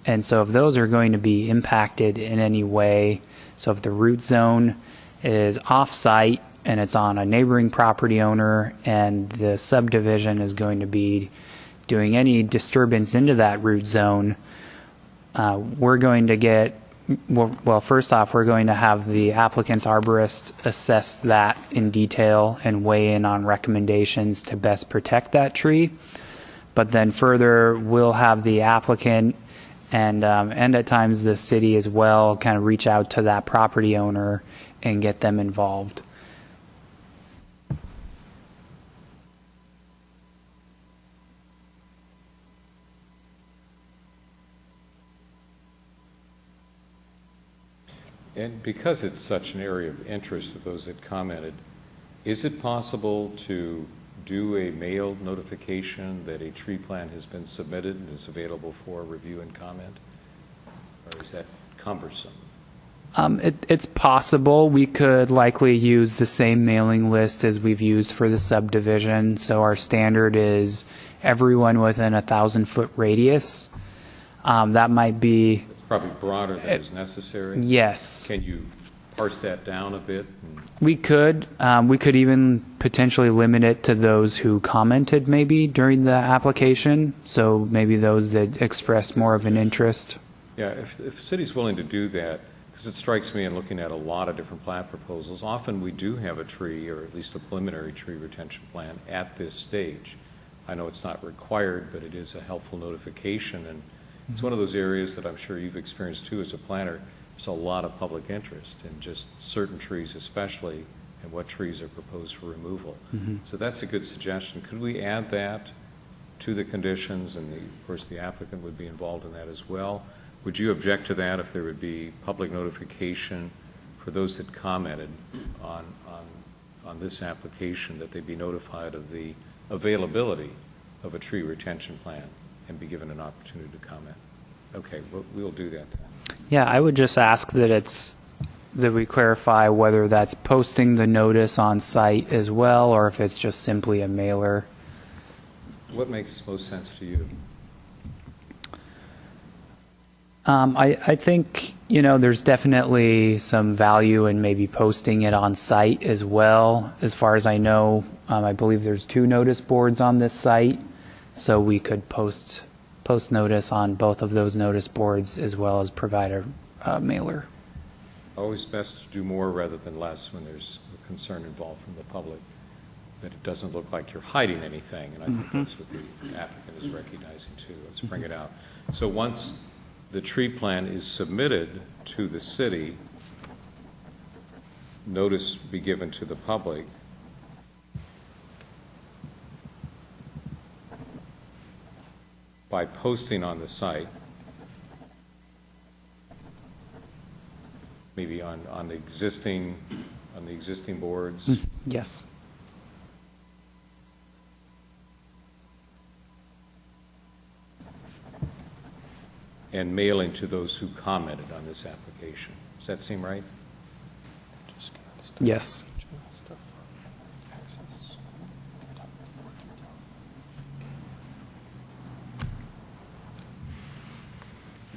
[SPEAKER 2] And so if those are going to be impacted in any way, so if the root zone is off-site and it's on a neighboring property owner and the subdivision is going to be doing any disturbance into that root zone, we're going to get, well, first off, we're going to have the applicant's arborist assess that in detail and weigh in on recommendations to best protect that tree. But then further, we'll have the applicant and at times the city as well kind of reach out to that property owner and get them involved.
[SPEAKER 1] And because it's such an area of interest of those that commented, is it possible to do a mailed notification that a tree plan has been submitted and is available for review and comment? Or is that cumbersome?
[SPEAKER 2] It's possible. We could likely use the same mailing list as we've used for the subdivision. So our standard is everyone within a 1,000-foot radius. That might be...
[SPEAKER 1] It's probably broader than is necessary.
[SPEAKER 2] Yes.
[SPEAKER 1] Can you parse that down a bit?
[SPEAKER 2] We could even potentially limit it to those who commented maybe during the application. So maybe those that expressed more of an interest.
[SPEAKER 1] Yeah, if the city's willing to do that, because it strikes me in looking at a lot of different plat proposals, often we do have a tree, or at least a preliminary tree retention plan at this stage. I know it's not required, but it is a helpful notification, and it's one of those areas that I'm sure you've experienced too as a planner. There's a lot of public interest in just certain trees especially, and what trees are proposed for removal. So that's a good suggestion. Could we add that to the conditions, and of course the applicant would be involved in that as well. Would you object to that if there would be public notification for those that commented on this application, that they be notified of the availability of a tree retention plan and be given an opportunity to comment? Okay, we'll do that then.
[SPEAKER 2] Yeah, I would just ask that we clarify whether that's posting the notice on site as well, or if it's just simply a mailer.
[SPEAKER 1] What makes most sense to you?
[SPEAKER 2] I think, there's definitely some value in maybe posting it on site as well. As far as I know, I believe there's 2 notice boards on this site, so we could post notice on both of those notice boards as well as provide a mailer.
[SPEAKER 1] Always best to do more rather than less when there's a concern involved from the public, that it doesn't look like you're hiding anything, and I think that's what the applicant is recognizing too. Let's bring it out. So once the tree plan is submitted to the city, notice be given to the public. By posting on the site, maybe on the existing boards.
[SPEAKER 2] Yes.
[SPEAKER 1] And mailing to those who commented on this application. Does that seem right?
[SPEAKER 2] Yes.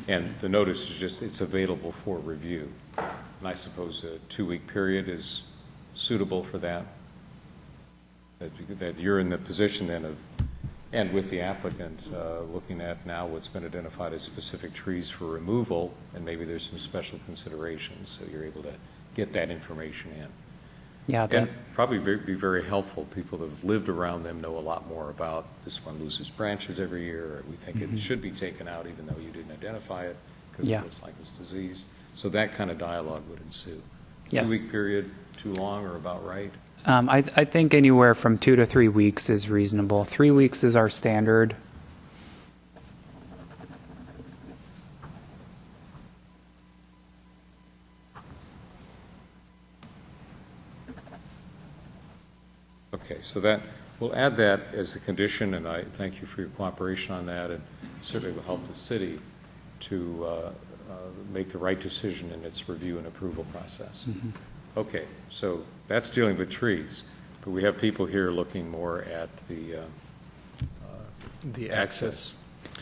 [SPEAKER 1] And the notice is just, it's available for review. And I suppose a 2-week period is suitable for that? That you're in the position then of, and with the applicant, looking at now what's been identified as specific trees for removal, and maybe there's some special considerations, so you're able to get that information in.
[SPEAKER 2] Yeah.
[SPEAKER 1] And probably be very helpful. People that have lived around them know a lot more about this one loses branches every year, or we think it should be taken out even though you didn't identify it because it looks like it's diseased. So that kind of dialogue would ensue.
[SPEAKER 2] Yes.
[SPEAKER 1] 2-week period, too long or about right?
[SPEAKER 2] I think anywhere from 2 to 3 weeks is reasonable. 3 weeks is our standard.
[SPEAKER 1] Okay, so that, we'll add that as a condition, and I thank you for your cooperation on that, and certainly will help the city to make the right decision in its review and approval process. Okay, so that's dealing with trees, but we have people here looking more at the access.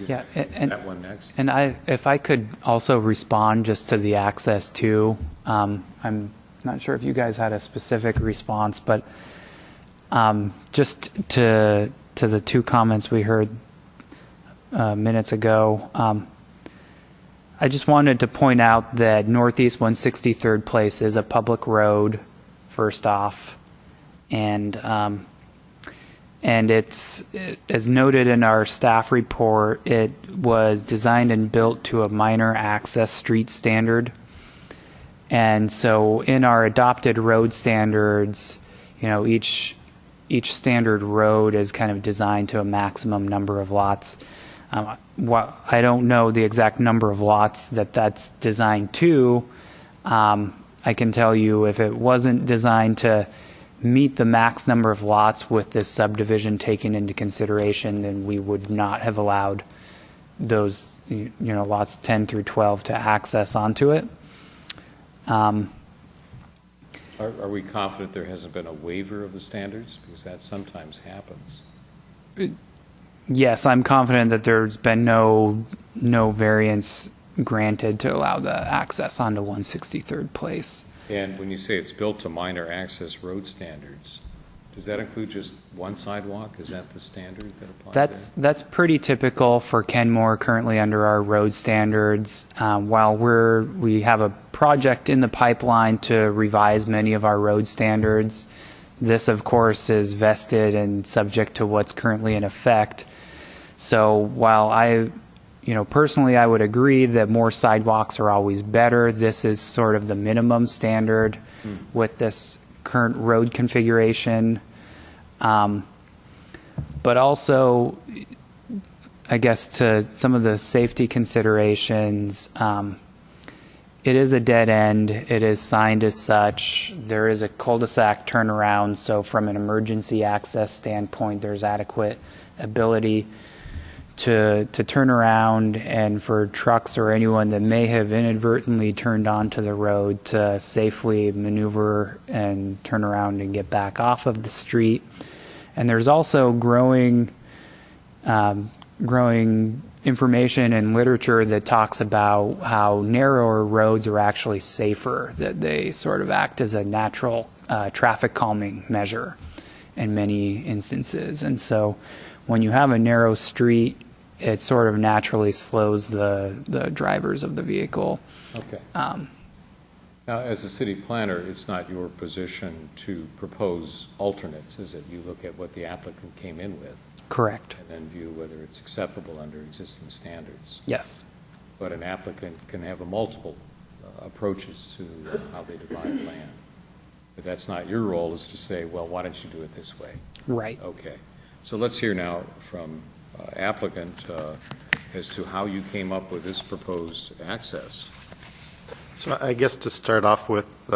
[SPEAKER 2] Yeah, and
[SPEAKER 1] that one next.
[SPEAKER 2] And if I could also respond just to the access too. I'm not sure if you guys had a specific response, but just to the 2 comments we heard minutes ago, I just wanted to point out that Northeast 163rd Place is a public road, first off, and it's, as noted in our staff report, it was designed and built to a minor access street standard. And so in our adopted road standards, each standard road is kind of designed to a maximum number of lots. I don't know the exact number of lots that's designed to. I can tell you if it wasn't designed to meet the max number of lots with this subdivision taken into consideration, then we would not have allowed those, lots 10 through 12 to access onto it.
[SPEAKER 1] Are we confident there hasn't been a waiver of the standards? Because that sometimes happens.
[SPEAKER 2] Yes, I'm confident that there's been no variance granted to allow the access onto 163rd Place.
[SPEAKER 1] And when you say it's built to minor access road standards, does that include just one sidewalk? Is that the standard that applies there?
[SPEAKER 2] That's pretty typical for Kenmore currently under our road standards. While we have a project in the pipeline to revise many of our road standards, this of course is vested and subject to what's currently in effect. So while personally I would agree that more sidewalks are always better, this is sort of the minimum standard with this current road configuration. But also, I guess, to some of the safety considerations, it is a dead end. It is signed as such. There is a cul-de-sac turnaround, so from an emergency access standpoint, there's adequate ability to turn around, and for trucks or anyone that may have inadvertently turned onto the road to safely maneuver and turn around and get back off of the street. And there's also growing information and literature that talks about how narrower roads are actually safer, that they sort of act as a natural traffic calming measure in many instances. And so when you have a narrow street, it sort of naturally slows the drivers of the vehicle.
[SPEAKER 1] Okay. Now, as a city planner, it's not your position to propose alternates, is it? You look at what the applicant came in with
[SPEAKER 2] Correct.
[SPEAKER 1] and then view whether it's acceptable under existing standards.
[SPEAKER 2] Yes.
[SPEAKER 1] But an applicant can have a multiple approaches to how they divide land. But that's not your role, is to say, well, why don't you do it this way?
[SPEAKER 2] Right.
[SPEAKER 1] Okay. So let's hear now from applicant as to how you came up with this proposed access.
[SPEAKER 5] So I guess to start off with,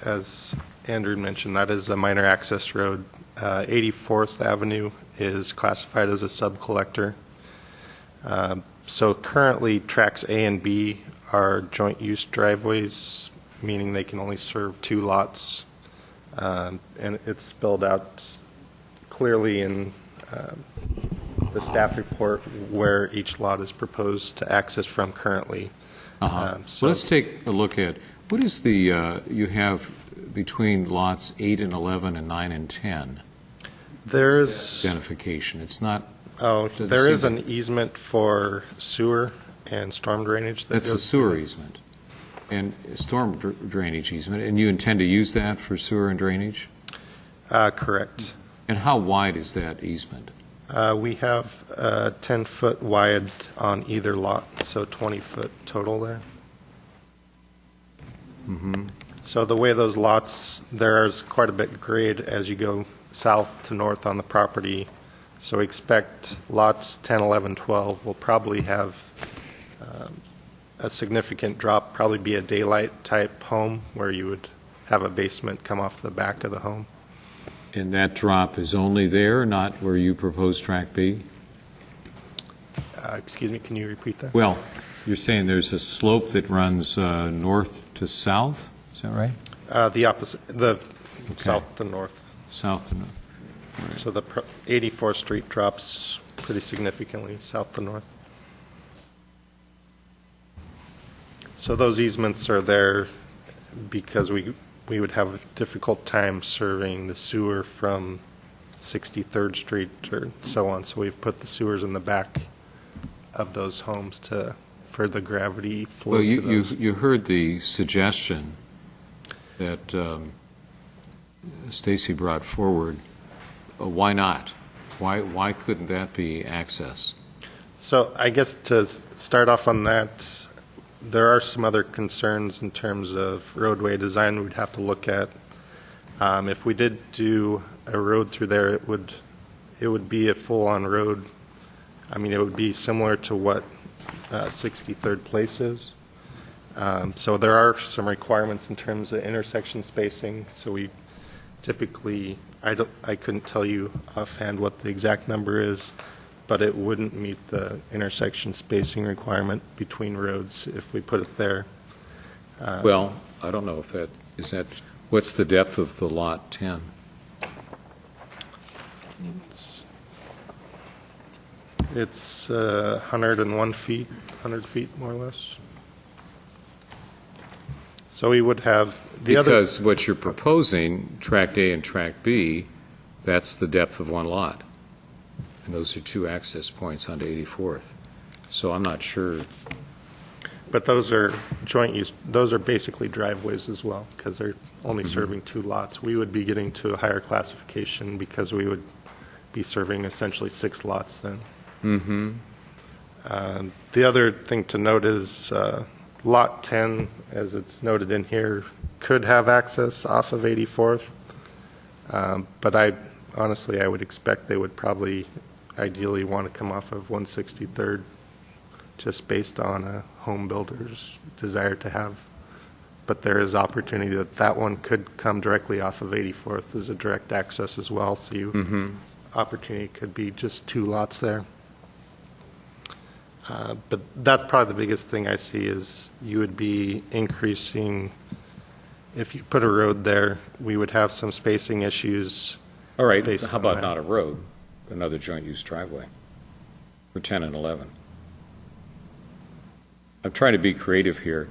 [SPEAKER 5] as Andrew mentioned, that is a minor access road. 84th Avenue is classified as a sub-collector. So currently, tracks A and B are joint use driveways, meaning they can only serve 2 lots. And it's spelled out clearly in the staff report where each lot is proposed to access from currently.
[SPEAKER 1] So let's take a look at, what is the, you have between lots 8 and 11 and 9 and 10?
[SPEAKER 5] There's,
[SPEAKER 1] Identification. It's not.
[SPEAKER 5] there is an easement for sewer and storm drainage.
[SPEAKER 1] That's a sewer easement and storm drainage easement, and you intend to use that for sewer and drainage?
[SPEAKER 5] Correct.
[SPEAKER 1] And how wide is that easement?
[SPEAKER 5] We have 10-foot wide on either lot, so 20-foot total there.
[SPEAKER 1] Mm-hmm.
[SPEAKER 5] So the way those lots, there's quite a bit grade as you go south to north on the property. So we expect lots 10, 11, 12 will probably have a significant drop, probably be a daylight type home where you would have a basement come off the back of the home.
[SPEAKER 1] And that drop is only there, not where you propose track B?
[SPEAKER 5] Excuse me, can you repeat that?
[SPEAKER 1] Well, you're saying there's a slope that runs north to south? Is that right?
[SPEAKER 5] The opposite, south to north.
[SPEAKER 1] South to north. Right.
[SPEAKER 5] So the 84th Street drops pretty significantly south to north. So those easements are there because we would have a difficult time serving the sewer from 63rd Street or so on. So we've put the sewers in the back of those homes for the gravity flow.
[SPEAKER 1] Well, you heard the suggestion that Stacy brought forward. Why not? Why couldn't that be access?
[SPEAKER 5] So I guess to start off on that, there are some other concerns in terms of roadway design we'd have to look at. If we did do a road through there, it would be a full-on road. I mean, it would be similar to what 63rd Place is. So there are some requirements in terms of intersection spacing. So we typically, I couldn't tell you offhand what the exact number is, but it wouldn't meet the intersection spacing requirement between roads if we put it there.
[SPEAKER 1] Well, I don't know if that is that. What's the depth of the lot 10?
[SPEAKER 5] It's 101 feet, 100 feet more or less. So we would have the other.
[SPEAKER 1] Because what you're proposing, track A and track B, that's the depth of one lot. And those are 2 access points onto 84th. So I'm not sure.
[SPEAKER 5] But those are joint use, those are basically driveways as well, because they're only serving 2 lots. We would be getting to a higher classification because we would be serving essentially 6 lots then.
[SPEAKER 1] Mm-hmm.
[SPEAKER 5] The other thing to note is Lot 10, as it's noted in here, could have access off of 84th, but honestly, I would expect they would probably ideally want to come off of 163rd, just based on a home builder's desire to have. But there is opportunity that that one could come directly off of 84th as a direct access as well, so you, opportunity could be just 2 lots there. But that's probably the biggest thing I see is you would be increasing, if you put a road there, we would have some spacing issues.
[SPEAKER 1] All right,
[SPEAKER 5] based
[SPEAKER 1] how
[SPEAKER 5] on
[SPEAKER 1] about
[SPEAKER 5] that.
[SPEAKER 1] not a road, another joint-use driveway for 10 and 11? I'm trying to be creative here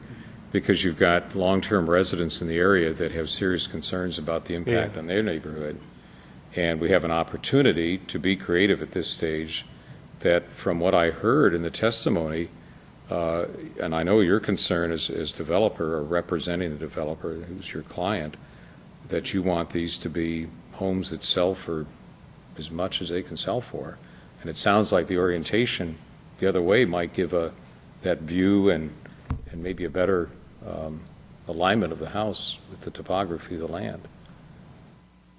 [SPEAKER 1] because you've got long-term residents in the area that have serious concerns about the impact on their neighborhood, and we have an opportunity to be creative at this stage that, from what I heard in the testimony, and I know your concern as developer or representing the developer who's your client, that you want these to be homes that sell for as much as they can sell for. And it sounds like the orientation the other way might give that view and maybe a better alignment of the house with the topography of the land.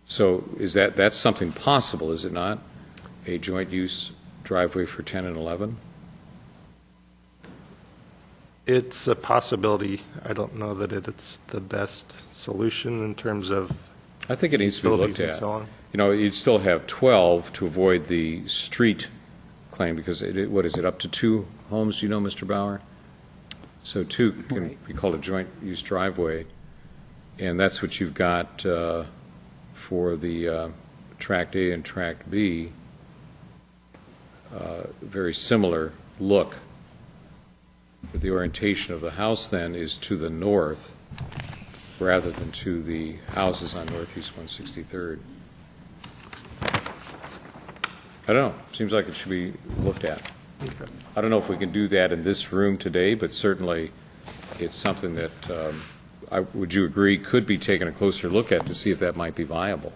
[SPEAKER 1] So that's something possible, is it not? A joint use driveway for 10 and 11?
[SPEAKER 5] It's a possibility. I don't know that it's the best solution in terms of
[SPEAKER 1] I think it needs to be looked
[SPEAKER 5] utilities and
[SPEAKER 1] at.
[SPEAKER 5] so on.
[SPEAKER 1] You know, you'd still have 12 to avoid the street claim because what is it, up to 2 homes, do you know, Mr. Bauer? So 2 can be called a joint use driveway, and that's what you've got for the Tract A and Tract B. Very similar look. But the orientation of the house then is to the north rather than to the houses on Northeast 163rd. I don't know. Seems like it should be looked at.
[SPEAKER 5] Okay.
[SPEAKER 1] I don't know if we can do that in this room today, but certainly it's something that, would you agree, could be taken a closer look at to see if that might be viable.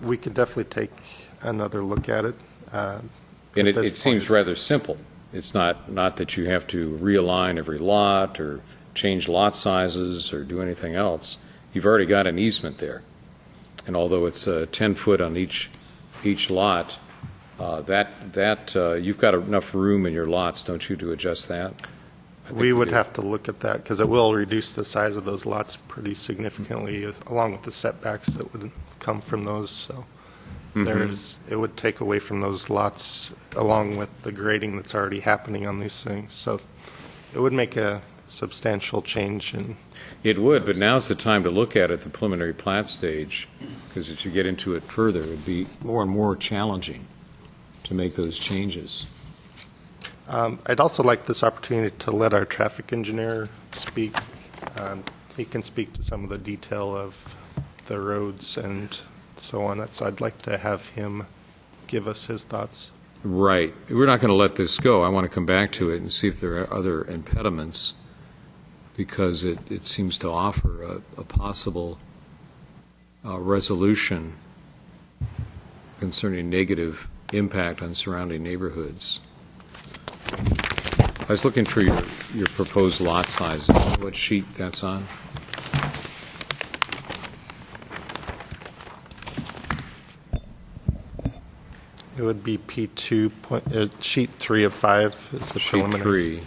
[SPEAKER 5] We could definitely take another look at it.
[SPEAKER 1] And it seems rather simple. It's not that you have to realign every lot or change lot sizes or do anything else. You've already got an easement there. And although it's 10 foot on each lot, you've got enough room in your lots, don't you, to adjust that?
[SPEAKER 5] We would have to look at that because it will reduce the size of those lots pretty significantly, along with the setbacks that would come from those. So it would take away from those lots along with the grading that's already happening on these things. So it would make a substantial change.
[SPEAKER 1] It would, but now's the time to look at it at the preliminary plat stage, because if you get into it further, it would be more and more challenging to make those changes.
[SPEAKER 5] I'd also like this opportunity to let our traffic engineer speak. He can speak to some of the detail of the roads and so on. So I'd like to have him give us his thoughts.
[SPEAKER 1] Right. We're not going to let this go. I want to come back to it and see if there are other impediments, because it seems to offer a possible resolution concerning negative impact on surrounding neighborhoods. I was looking for your proposed lot size. What sheet that's on?
[SPEAKER 5] It would be P2, sheet 3 of 5 is the
[SPEAKER 1] Sheet
[SPEAKER 5] preliminary.
[SPEAKER 1] 3.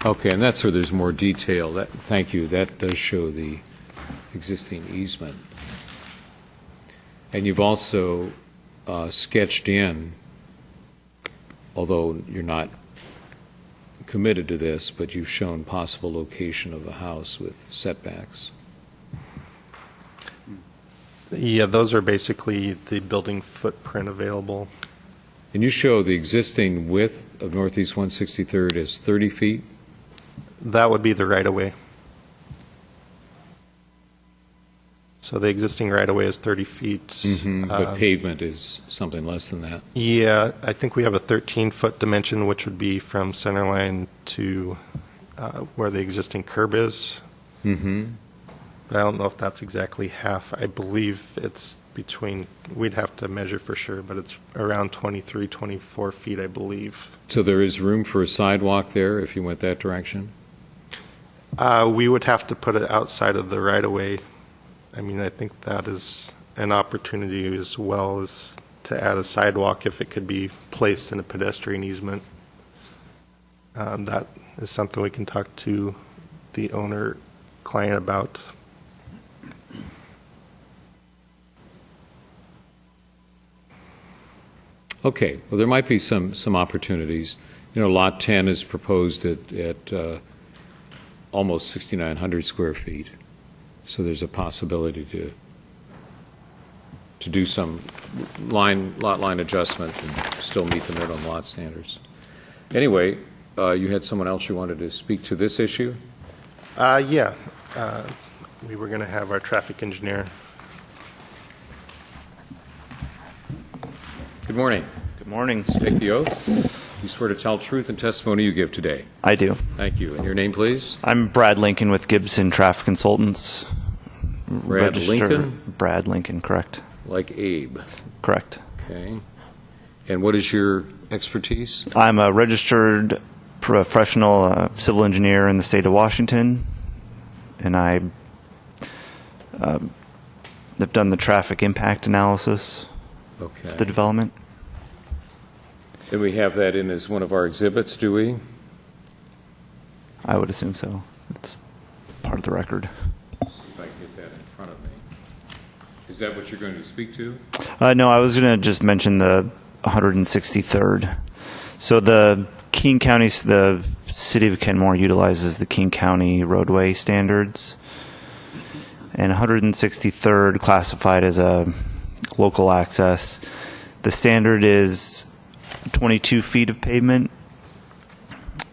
[SPEAKER 1] Okay, and that's where there's more detail. Thank you. That does show the existing easement. And you've also sketched in, although you're not committed to this, but you've shown possible location of a house with setbacks.
[SPEAKER 5] Yeah, those are basically the building footprint available.
[SPEAKER 1] And you show the existing width of Northeast 163rd as 30 feet?
[SPEAKER 5] That would be the right-of-way. So the existing right-of-way is 30 feet.
[SPEAKER 1] But pavement is something less than that.
[SPEAKER 5] Yeah, I think we have a 13-foot dimension, which would be from center line to where the existing curb is.
[SPEAKER 1] Mm-hmm.
[SPEAKER 5] I don't know if that's exactly half. I believe it's between, we'd have to measure for sure, but it's around 23, 24 feet, I believe.
[SPEAKER 1] So there is room for a sidewalk there if you went that direction?
[SPEAKER 5] We would have to put it outside of the right-of-way. I mean, I think that is an opportunity as well as to add a sidewalk if it could be placed in a pedestrian easement. That is something we can talk to the owner client about.
[SPEAKER 1] Okay, well, there might be some opportunities. You know, Lot 10 is proposed at almost 6,900 square feet, so there's a possibility to do some lot line adjustment and still meet the minimum lot standards. Anyway, you had someone else you wanted to speak to this issue?
[SPEAKER 5] Yeah, we were going to have our traffic engineer.
[SPEAKER 1] Good morning.
[SPEAKER 6] Good morning.
[SPEAKER 1] Take the oath. You swear to tell truth and testimony you give today.
[SPEAKER 6] I do.
[SPEAKER 1] Thank you. And your name, please?
[SPEAKER 6] I'm Brad Lincoln with Gibson Traffic Consultants.
[SPEAKER 1] Brad Lincoln?
[SPEAKER 6] Brad Lincoln, correct.
[SPEAKER 1] Like Abe.
[SPEAKER 6] Correct.
[SPEAKER 1] Okay. And what is your expertise?
[SPEAKER 6] I'm a registered professional civil engineer in the state of Washington, and I have done the traffic impact analysis
[SPEAKER 1] Okay.
[SPEAKER 6] for the development.
[SPEAKER 1] And we have that in as one of our exhibits, do we?
[SPEAKER 6] I would assume so. It's part of the record.
[SPEAKER 1] See if I can get that in front of me. Is that what you're going to speak to?
[SPEAKER 6] No, I was going to just mention the 163rd. So the King County, the city of Kenmore utilizes the King County roadway standards, and 163rd classified as a local access. The standard is 22 feet of pavement,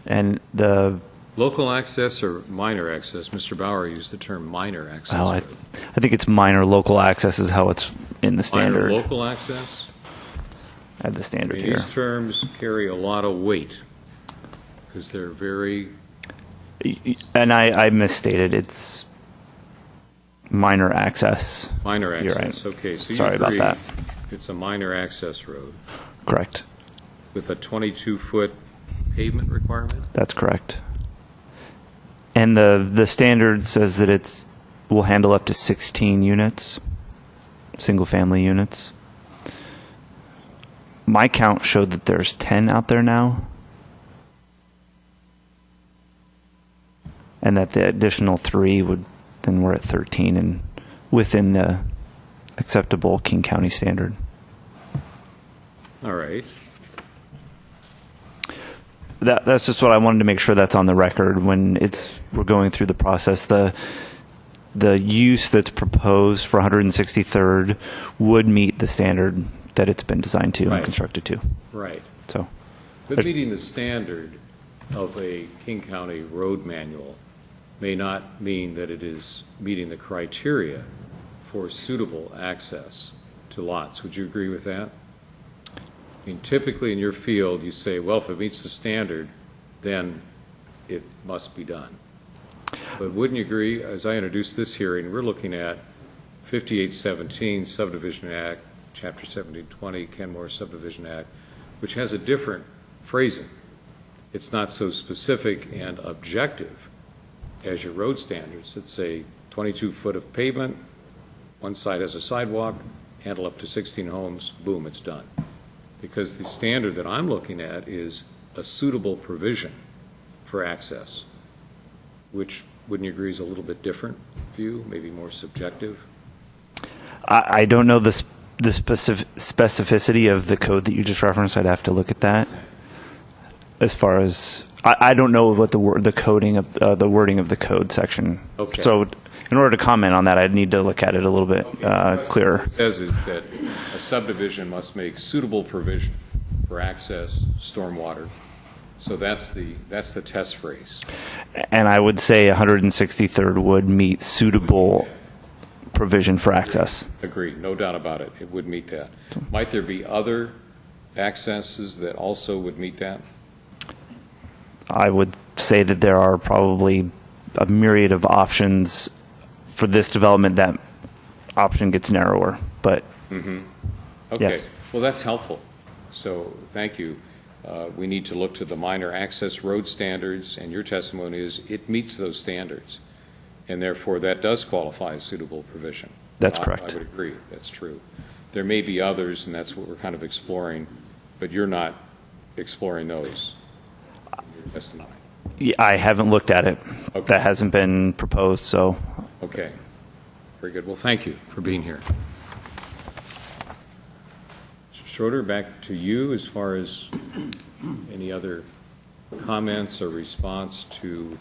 [SPEAKER 6] and the
[SPEAKER 1] Local access or minor access? Mr. Bauer used the term minor access.
[SPEAKER 6] well, I
[SPEAKER 1] road.
[SPEAKER 6] think it's minor local access is how it's in the standard.
[SPEAKER 1] Minor local access?
[SPEAKER 6] I have the
[SPEAKER 1] I
[SPEAKER 6] standard
[SPEAKER 1] mean,
[SPEAKER 6] here.
[SPEAKER 1] these terms carry a lot of weight because they're very,
[SPEAKER 6] And I misstated. It's minor access.
[SPEAKER 1] minor
[SPEAKER 6] You're
[SPEAKER 1] access.
[SPEAKER 6] right.
[SPEAKER 1] Okay, so you
[SPEAKER 6] Sorry about
[SPEAKER 1] agree
[SPEAKER 6] that.
[SPEAKER 1] it's a minor access road
[SPEAKER 6] Correct.
[SPEAKER 1] with a 22-foot pavement requirement?
[SPEAKER 6] That's correct. And the standard says that it's will handle up to 16 units, single family units. My count showed that there's 10 out there now, and that the additional 3 would then we're at 13 and within the acceptable King County standard.
[SPEAKER 1] All right.
[SPEAKER 6] That's just what I wanted to make sure that's on the record when we're going through the process. The use that's proposed for 163rd would meet the standard that it's been designed to
[SPEAKER 1] Right.
[SPEAKER 6] and constructed to.
[SPEAKER 1] Right.
[SPEAKER 6] So,
[SPEAKER 1] But meeting the standard of a King County road manual may not mean that it is meeting the criteria for suitable access to lots. Would you agree with that? I mean, typically in your field, you say, well, if it meets the standard, then it must be done. But wouldn't you agree, as I introduced this hearing, we're looking at 5817 Subdivision Act, Chapter 1720 Kenmore Subdivision Act, which has a different phrasing. It's not so specific and objective as your road standards that say 22 foot of pavement, one side has a sidewalk, handle up to 16 homes, boom, it's done. Because the standard that I'm looking at is a suitable provision for access, which, wouldn't you agree, is a little bit different view, maybe more subjective?
[SPEAKER 6] I don't know the specificity of the code that you just referenced. I'd have to look at that. As far as I don't know what the coding of the wording of the code section.
[SPEAKER 1] Okay.
[SPEAKER 6] So, in order to comment on that, I'd need to look at it a little bit clearer.
[SPEAKER 1] What it says is that a subdivision must make suitable provision for access, stormwater. So that's the test phrase.
[SPEAKER 6] And I would say 163rd would meet suitable provision for access.
[SPEAKER 1] Agreed, no doubt about it. It would meet that. Might there be other accesses that also would meet that?
[SPEAKER 6] I would say that there are probably a myriad of options for this development. That option gets narrower, but
[SPEAKER 1] Okay.
[SPEAKER 6] Yes.
[SPEAKER 1] Well, that's helpful. So thank you. We need to look to the minor access road standards, and your testimony is it meets those standards, and therefore that does qualify as suitable provision.
[SPEAKER 6] That's
[SPEAKER 1] I
[SPEAKER 6] correct.
[SPEAKER 1] would agree, that's true. There may be others, and that's what we're kind of exploring, but you're not exploring those in your testimony.
[SPEAKER 6] Yeah, I haven't looked at it.
[SPEAKER 1] Okay.
[SPEAKER 6] That hasn't been proposed, so.
[SPEAKER 1] Okay, very good. Well, thank you for being here. Mr. Schroeder, back to you as far as any other comments or response to,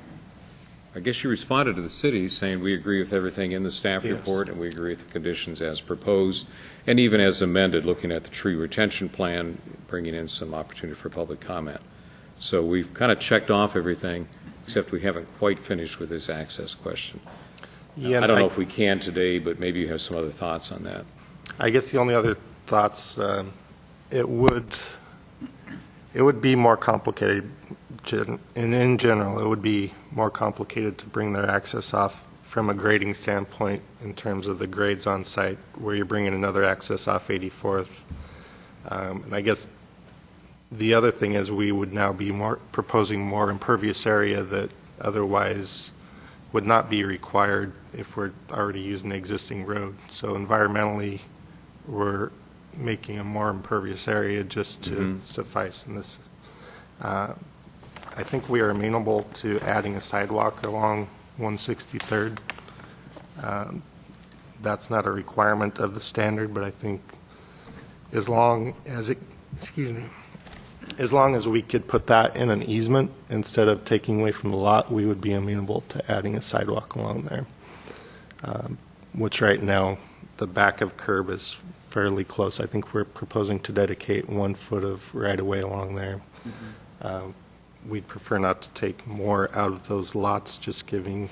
[SPEAKER 1] I guess you responded to the city saying we agree with everything in the staff
[SPEAKER 5] Yes.
[SPEAKER 1] report and we agree with the conditions as proposed and even as amended, looking at the tree retention plan, bringing in some opportunity for public comment. So we've kind of checked off everything, except we haven't quite finished with this access question.
[SPEAKER 5] Yeah,
[SPEAKER 1] I don't know if we can today, but maybe you have some other thoughts on that.
[SPEAKER 5] I guess the only other thoughts, it would be more complicated, and in general, it would be more complicated to bring their access off from a grading standpoint in terms of the grades on site, where you're bringing another access off 84th. And I guess the other thing is we would now be proposing more impervious area that otherwise would not be required if we're already using the existing road. So environmentally, we're making a more impervious area just to suffice in this. I think we are amenable to adding a sidewalk along 163rd. That's not a requirement of the standard, but I think as long as we could put that in an easement instead of taking away from the lot, we would be amenable to adding a sidewalk along there. Which right now, the back of curb is fairly close. I think we're proposing to dedicate 1 foot of right-of-way along there. We'd prefer not to take more out of those lots, just giving,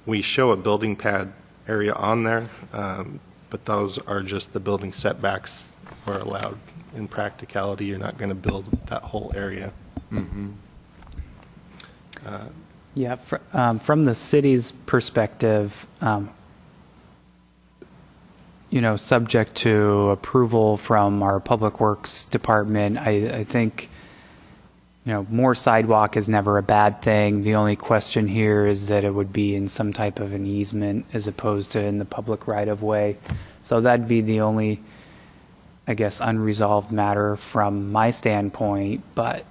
[SPEAKER 5] we show a building pad area on there, but those are just the building setbacks are allowed. In practicality, you're not going to build that whole area.
[SPEAKER 2] Yeah, from the city's perspective, subject to approval from our Public Works Department, I think, more sidewalk is never a bad thing. The only question here is that it would be in some type of an easement as opposed to in the public right-of-way. So that'd be the only, I guess, unresolved matter from my standpoint. But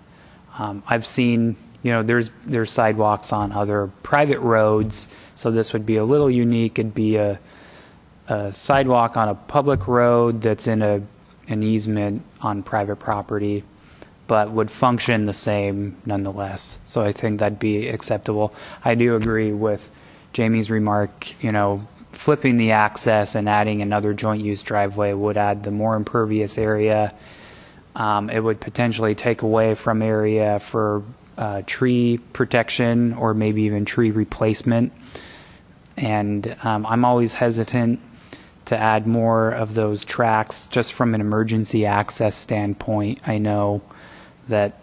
[SPEAKER 2] I've seen, there's sidewalks on other private roads, so this would be a little unique. It'd be a sidewalk on a public road that's in an easement on private property, but would function the same nonetheless. So I think that'd be acceptable. I do agree with Jamie's remark, flipping the access and adding another joint use driveway would add the more impervious area. It would potentially take away from area for tree protection or maybe even tree replacement. And I'm always hesitant to add more of those tracks just from an emergency access standpoint. I know that,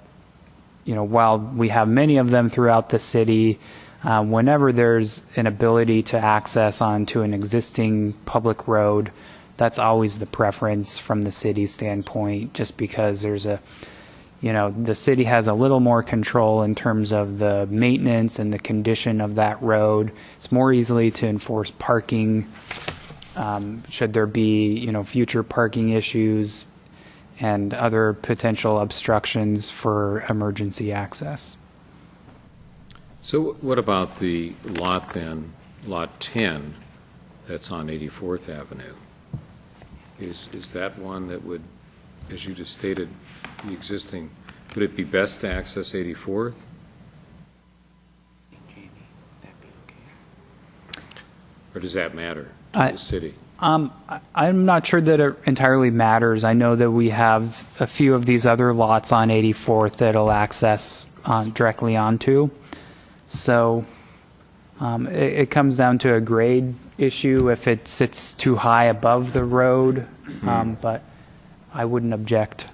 [SPEAKER 2] while we have many of them throughout the city, whenever there's an ability to access onto an existing public road, that's always the preference from the city's standpoint, just because there's the city has a little more control in terms of the maintenance and the condition of that road. It's more easily to enforce parking, should there be, future parking issues and other potential obstructions for emergency access.
[SPEAKER 1] So what about the lot then, Lot 10, that's on 84th Avenue? Is that one that would, as you just stated, the existing, would it be best to access 84th? Or does that matter to the city?
[SPEAKER 2] I'm not sure that it entirely matters. I know that we have a few of these other lots on 84th that'll access directly onto. So it comes down to a grade issue if it sits too high above the road, but I wouldn't object.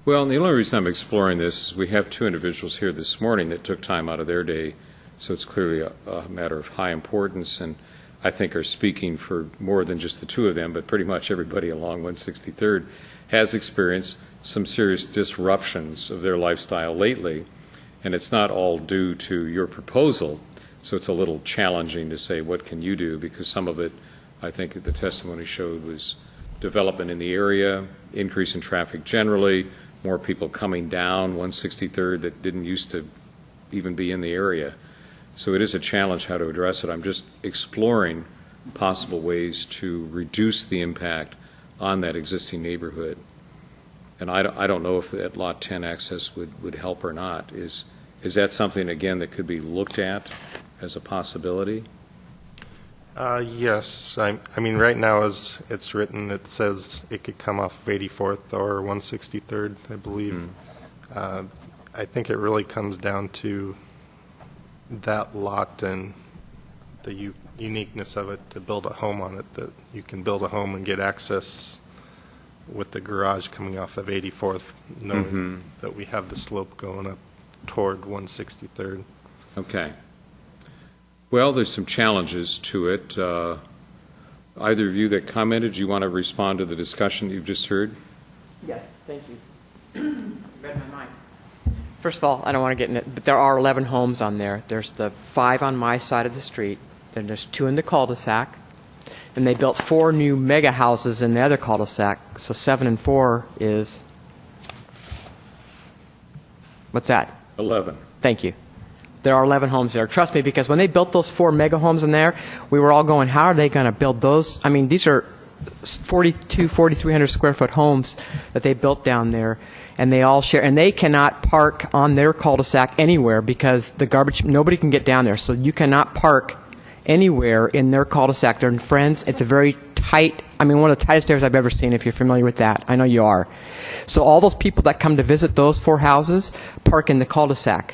[SPEAKER 1] Well, the only reason I'm exploring this is we have 2 individuals here this morning that took time out of their day, so it's clearly a matter of high importance, and I think are speaking for more than just the 2 of them, but pretty much everybody along 163rd has experienced some serious disruptions of their lifestyle lately, and it's not all due to your proposal. So it's a little challenging to say, what can you do? Because some of it, I think the testimony showed, was development in the area, increase in traffic generally, more people coming down 163rd that didn't used to even be in the area. So it is a challenge how to address it. I'm just exploring possible ways to reduce the impact on that existing neighborhood. And I don't know if that Lot 10 access would help or not. Is that something, again, that could be looked at as a possibility?
[SPEAKER 5] Yes. I mean, right now, as it's written, it says it could come off of 84th or 163rd, I believe. I think it really comes down to that lot and the uniqueness of it to build a home on it, that you can build a home and get access with the garage coming off of 84th, knowing that we have the slope going up toward 163rd.
[SPEAKER 1] Okay. Well, there's some challenges to it. Either of you that commented, do you want to respond to the discussion you've just heard?
[SPEAKER 3] Yes, thank you. Read my mind. First of all, I don't want to get in it, but there are 11 homes on there. There's the 5 on my side of the street, then there's 2 in the cul-de-sac, and they built 4 new mega houses in the other cul-de-sac, so 7 and 4 is, what's that?
[SPEAKER 1] 11.
[SPEAKER 3] Thank you. There are 11 homes there. Trust me, because when they built those 4 mega homes in there, we were all going, how are they going to build those? I mean, these are 4,300 square foot homes that they built down there, and they all share, and they cannot park on their cul-de-sac anywhere because the garbage, nobody can get down there. So you cannot park anywhere in their cul-de-sac. They're in Friends. It's a very tight, I mean, one of the tightest areas I've ever seen, if you're familiar with that. I know you are. So all those people that come to visit those 4 houses park in the cul-de-sac.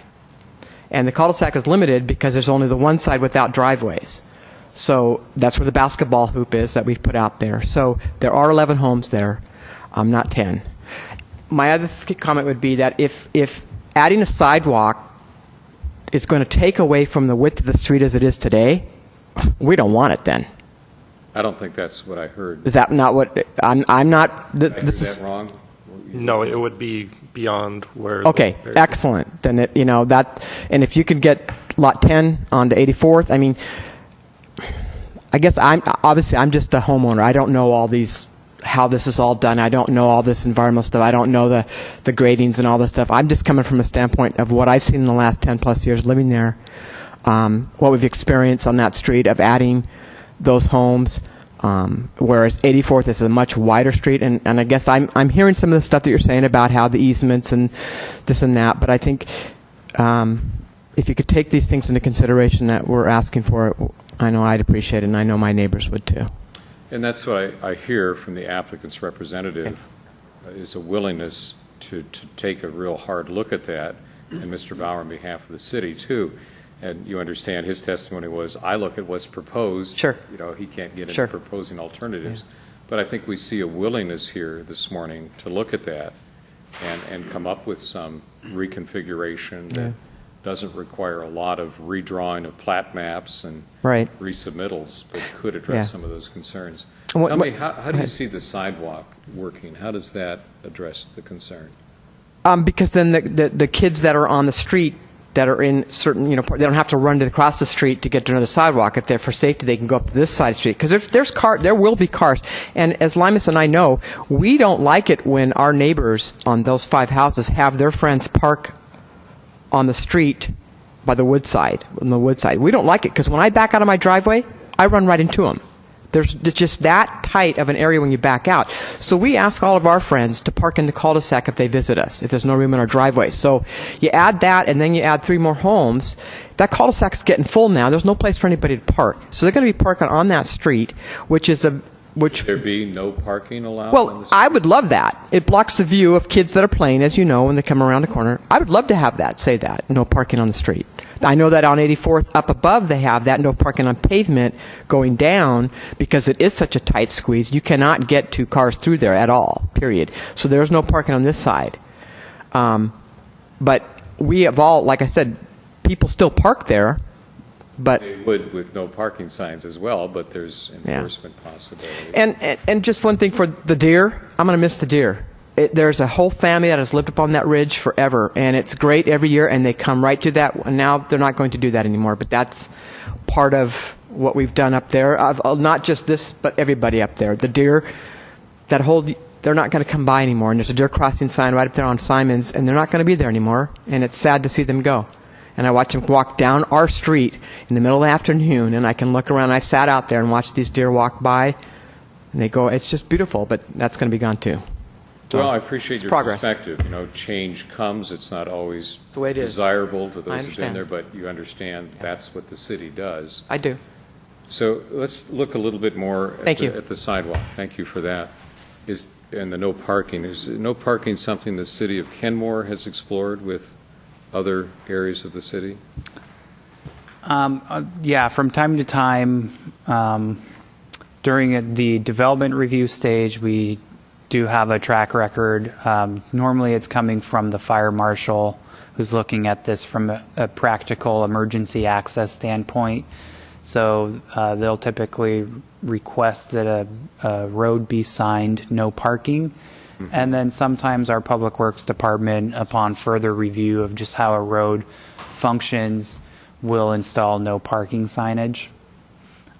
[SPEAKER 3] And the cul-de-sac is limited because there's only the one side without driveways. So that's where the basketball hoop is that we've put out there. So there are 11 homes there, not 10. My other comment would be that if adding a sidewalk is going to take away from the width of the street as it is today, we don't want it then.
[SPEAKER 1] I don't think that's what I heard.
[SPEAKER 3] Is that not what I'm not?
[SPEAKER 1] Did I hear that wrong?
[SPEAKER 5] No, it would be beyond where.
[SPEAKER 3] Okay, excellent. Then it, that, and if you could get lot 10 onto 84th, I mean, I guess I'm just a homeowner. I don't know all these, how this is all done. I don't know all this environmental stuff. I don't know the gradings and all this stuff. I'm just coming from a standpoint of what I've seen in the last 10 plus years living there, what we've experienced on that street of adding those homes. Whereas 84th is a much wider street, and I guess I'm hearing some of the stuff that you're saying about how the easements and this and that, but I think if you could take these things into consideration that we're asking for, I know I'd appreciate it, and I know my neighbors would too.
[SPEAKER 1] And that's what I hear from the applicant's representative, is a willingness to take a real hard look at that, and Mr. Bauer on behalf of the city too. And you understand his testimony was, I look at what's proposed. Sure. He can't get into proposing alternatives. Yeah. But I think we see a willingness here this morning to look at that and come up with some reconfiguration that doesn't require a lot of redrawing of plat maps and resubmittals, but could address some of those concerns. Tell me, how do you see the sidewalk working? How does that address the concern?
[SPEAKER 3] Because then the kids that are on the street that are in certain, they don't have to run across the street to get to another sidewalk. If they're for safety, they can go up to this side street. Because if there's there will be cars. And as Limas and I know, we don't like it when our neighbors on those 5 houses have their friends park on the street by the woodside, on the woodside. We don't like it because when I back out of my driveway, I run right into them. There's just that tight of an area when you back out. So we ask all of our friends to park in the cul-de-sac if they visit us, if there's no room in our driveway. So you add that, and then you add 3 more homes. That cul-de-sac's getting full now. There's no place for anybody to park. So they're going to be parking on that street, which is
[SPEAKER 1] Would there be no parking allowed?
[SPEAKER 3] Well, I would love that. It blocks the view of kids that are playing, as you know, when they come around the corner. I would love to have that, say that, no parking on the street. I know that on 84th up above they have that, no parking on pavement going down, because it is such a tight squeeze. You cannot get 2 cars through there at all, period. So there's no parking on this side. But we have all, like I said, people still park there. But
[SPEAKER 1] they would with no parking signs as well, but there's enforcement possibility.
[SPEAKER 3] And just one thing for the deer, I'm going to miss the deer. there's a whole family that has lived up on that ridge forever, and it's great every year, and they come right to that. And now they're not going to do that anymore, but that's part of what we've done up there. Not just this, but everybody up there. The deer, they're not going to come by anymore, and there's a deer crossing sign right up there on Simons, and they're not going to be there anymore, and it's sad to see them go. And I watch them walk down our street in the middle of the afternoon, and I can look around. I sat out there and watched these deer walk by, and they go, it's just beautiful, but that's going to be gone too. So,
[SPEAKER 1] well, I appreciate your
[SPEAKER 3] progress.
[SPEAKER 1] perspective. You know, change comes. It's not always
[SPEAKER 3] the way it is.
[SPEAKER 1] desirable to those who've been
[SPEAKER 3] understand.
[SPEAKER 1] there, but you understand that's what the city does.
[SPEAKER 3] I do.
[SPEAKER 1] So let's look a little bit more
[SPEAKER 3] Thank you.
[SPEAKER 1] at the sidewalk. Thank you for that. And the no parking. Is no parking something the city of Kenmore has explored with other areas of the city?
[SPEAKER 2] Yeah, from time to time, during the development review stage, we do have a track record. Normally it's coming from the fire marshal who's looking at this from a practical emergency access standpoint. So they'll typically request that a road be signed no parking. Mm-hmm. And then sometimes our Public Works Department, upon further review of just how a road functions, will install no parking signage.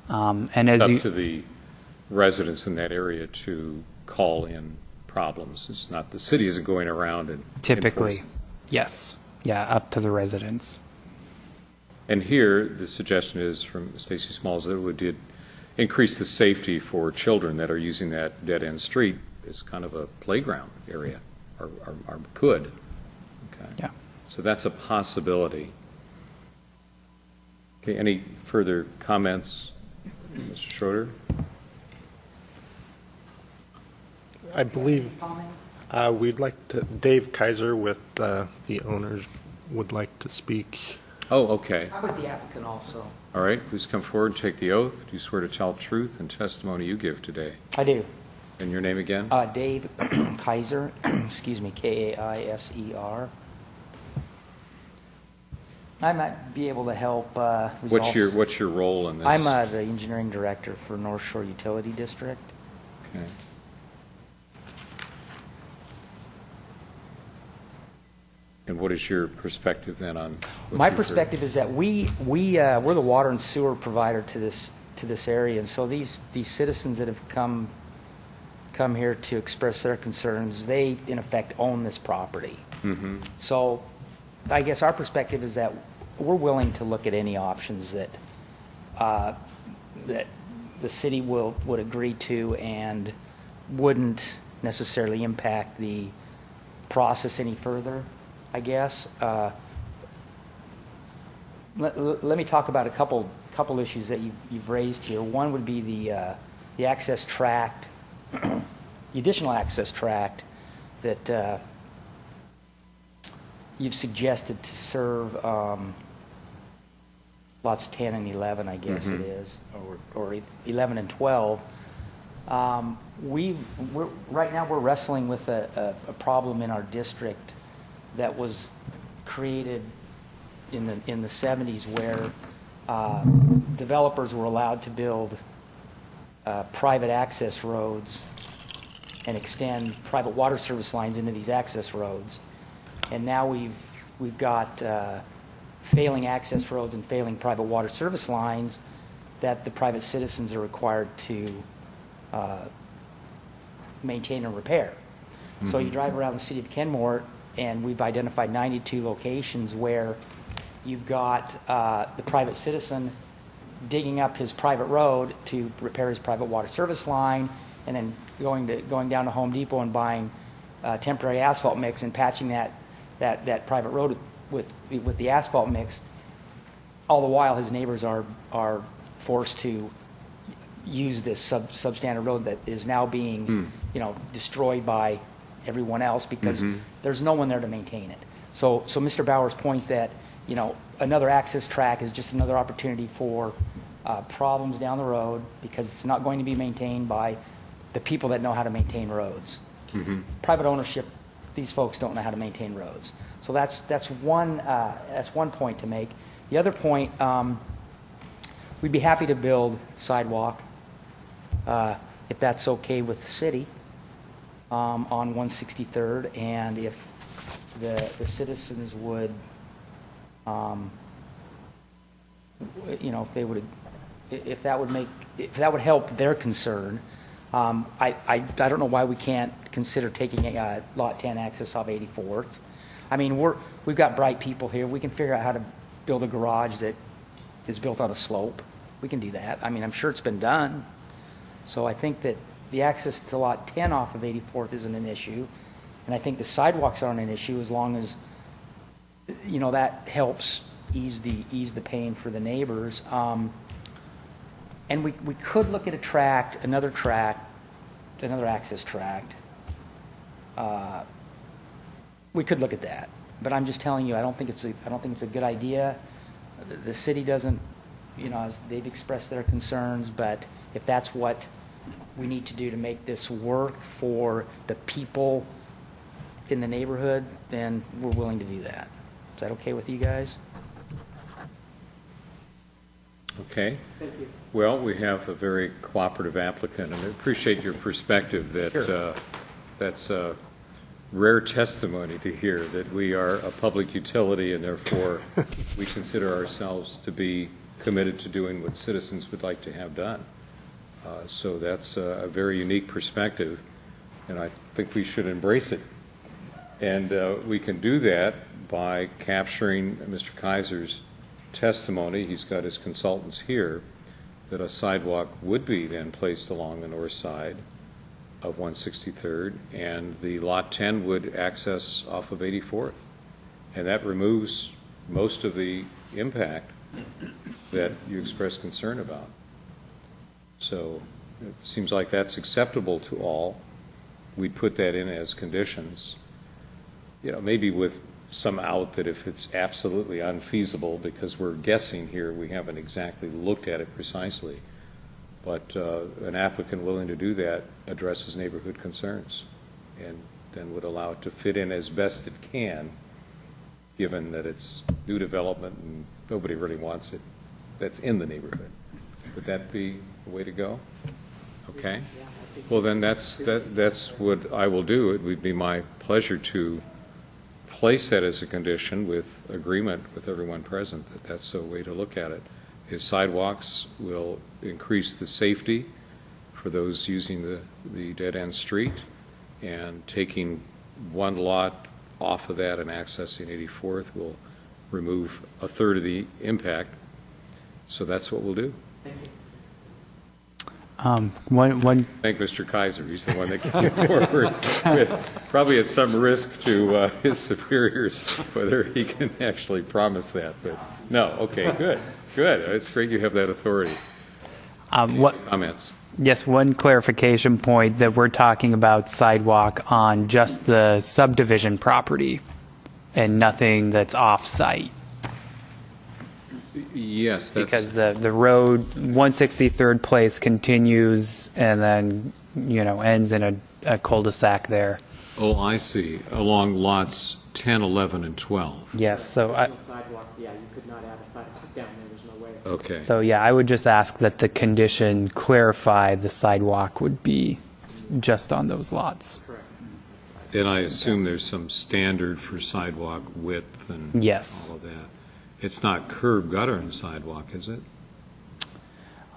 [SPEAKER 2] And as
[SPEAKER 1] It's
[SPEAKER 2] you
[SPEAKER 1] up to the residents in that area to call in problems. It's not, the city isn't going around and
[SPEAKER 2] typically,
[SPEAKER 1] enforcing.
[SPEAKER 2] yes, yeah, up to the residents.
[SPEAKER 1] And here, the suggestion is from Stacy Smalls that it would increase the safety for children that are using that dead-end street as kind of a playground area, or could. Okay.
[SPEAKER 2] Yeah.
[SPEAKER 1] So that's a possibility. Okay, any further comments, Mr. Schroeder?
[SPEAKER 5] I believe we'd like to, Dave Kaiser with the owners would like to speak.
[SPEAKER 1] Oh, okay.
[SPEAKER 7] I was the applicant also.
[SPEAKER 1] All right, please come forward and take the oath. Do you swear to tell the truth and testimony you give today?
[SPEAKER 7] I do.
[SPEAKER 1] And your name again?
[SPEAKER 7] Dave Kaiser, excuse me, Kaiser. I might be able to help resolve.
[SPEAKER 1] What's your role in this?
[SPEAKER 7] I'm the engineering director for Northshore Utility District.
[SPEAKER 1] Okay. And what is your perspective then on? what
[SPEAKER 7] My
[SPEAKER 1] you've heard?
[SPEAKER 7] perspective is that we're the water and sewer provider to this area, and so these citizens that have come here to express their concerns, they in effect own this property.
[SPEAKER 1] Mm-hmm.
[SPEAKER 7] So I guess our perspective is that we're willing to look at any options that the city would agree to and wouldn't necessarily impact the process any further, I guess. Let me talk about a couple issues that you've raised here. One would be the access tract, the additional access tract that you've suggested to serve lots 10 and 11, I guess it is, or 11 and 12. Right now we're wrestling with a problem in our district that was created in the 70s, where developers were allowed to build private access roads and extend private water service lines into these access roads. And now we've got failing access roads and failing private water service lines that the private citizens are required to maintain and repair. So you drive around the city of Kenmore, and we've identified 92 locations where you've got the private citizen digging up his private road to repair his private water service line, and then going down to Home Depot and buying temporary asphalt mix and patching that private road with the asphalt mix. All the while, his neighbors are forced to use this substandard road that is now being destroyed by everyone else because there's no one there to maintain it. So Mr. Bauer's point that another access track is just another opportunity for problems down the road because it's not going to be maintained by the people that know how to maintain roads. Private ownership, these folks don't know how to maintain roads. So that's one point to make. The other point, we'd be happy to build sidewalk if that's okay with the city. on 163rd, and if the citizens would, if that would help their concern, I don't know why we can't consider taking a Lot 10 access off 84th. I mean, we've got bright people here. We can figure out how to build a garage that is built on a slope. We can do that. I mean, I'm sure it's been done. So I think that the access to Lot 10 off of 84th isn't an issue. And I think the sidewalks aren't an issue as long as, that helps ease the pain for the neighbors. And we could look at another access tract. We could look at that, but I'm just telling you, I don't think it's a good idea. The city doesn't, they've expressed their concerns, but if that's what we need to do to make this work for the people in the neighborhood, then we're willing to do that. Is that okay with you guys?
[SPEAKER 1] Okay. Thank you. Well, we have a very cooperative applicant, and I appreciate your perspective that
[SPEAKER 7] Sure.
[SPEAKER 1] That's a rare testimony to hear, that we are a public utility and therefore we consider ourselves to be committed to doing what citizens would like to have done. So that's a very unique perspective, and I think we should embrace it. And we can do that by capturing Mr. Kaiser's testimony. He's got his consultants here, that a sidewalk would be then placed along the north side of 163rd, and the Lot 10 would access off of 84th. And that removes most of the impact that you expressed concern about. So it seems like that's acceptable to all. We'd put that in as conditions, maybe with some out that if it's absolutely unfeasible, because we're guessing here, we haven't exactly looked at it precisely, but an applicant willing to do that addresses neighborhood concerns and then would allow it to fit in as best it can, given that it's new development and nobody really wants it that's in the neighborhood. Would that be the way to go? Okay. Well, then that's what I will do. It would be my pleasure to place that as a condition with agreement with everyone present that that's a way to look at it. His sidewalks will increase the safety for those using the dead-end street, and taking one lot off of that and accessing 84th will remove a third of the impact. So that's what we'll do.
[SPEAKER 7] Thank you.
[SPEAKER 1] Thank Mr. Kaiser. He's the one that came forward with, probably at some risk to his superiors, whether he can actually promise that. But no, okay, good. It's great you have that authority.
[SPEAKER 2] What
[SPEAKER 1] comments?
[SPEAKER 2] Yes, one clarification point, that we're talking about sidewalk on just the subdivision property and nothing that's off-site.
[SPEAKER 1] Yes, that's
[SPEAKER 2] Because the road, 163rd Place continues and then, ends in a cul-de-sac there.
[SPEAKER 1] Oh, I see. Along lots 10, 11, and 12.
[SPEAKER 2] Yes, so
[SPEAKER 8] Sidewalk, yeah, you could not add a sidewalk down there, there's no way.
[SPEAKER 1] Okay.
[SPEAKER 2] So yeah, I would just ask that the condition clarify the sidewalk would be just on those lots.
[SPEAKER 8] Correct.
[SPEAKER 1] And I assume there's some standard for sidewalk width and
[SPEAKER 2] Yes.
[SPEAKER 1] all of that. It's not curb, gutter, and sidewalk, is it?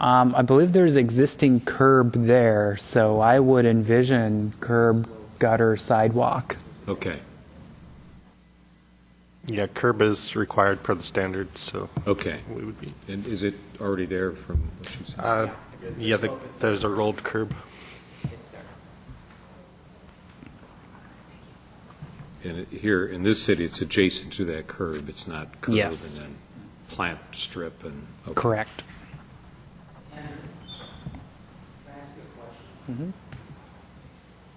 [SPEAKER 2] I believe there's existing curb there, so I would envision curb, gutter, sidewalk.
[SPEAKER 1] Okay.
[SPEAKER 5] Yeah, curb is required per the standards, so
[SPEAKER 1] Okay.
[SPEAKER 5] we would be.
[SPEAKER 1] And is it already there from what you said?
[SPEAKER 5] Yeah, there's a rolled curb.
[SPEAKER 1] And here in this city, it's adjacent to that curb. It's not curb
[SPEAKER 2] Yes.
[SPEAKER 1] and then plant strip and. Okay.
[SPEAKER 2] Correct.
[SPEAKER 7] Andrew, can I ask you a question?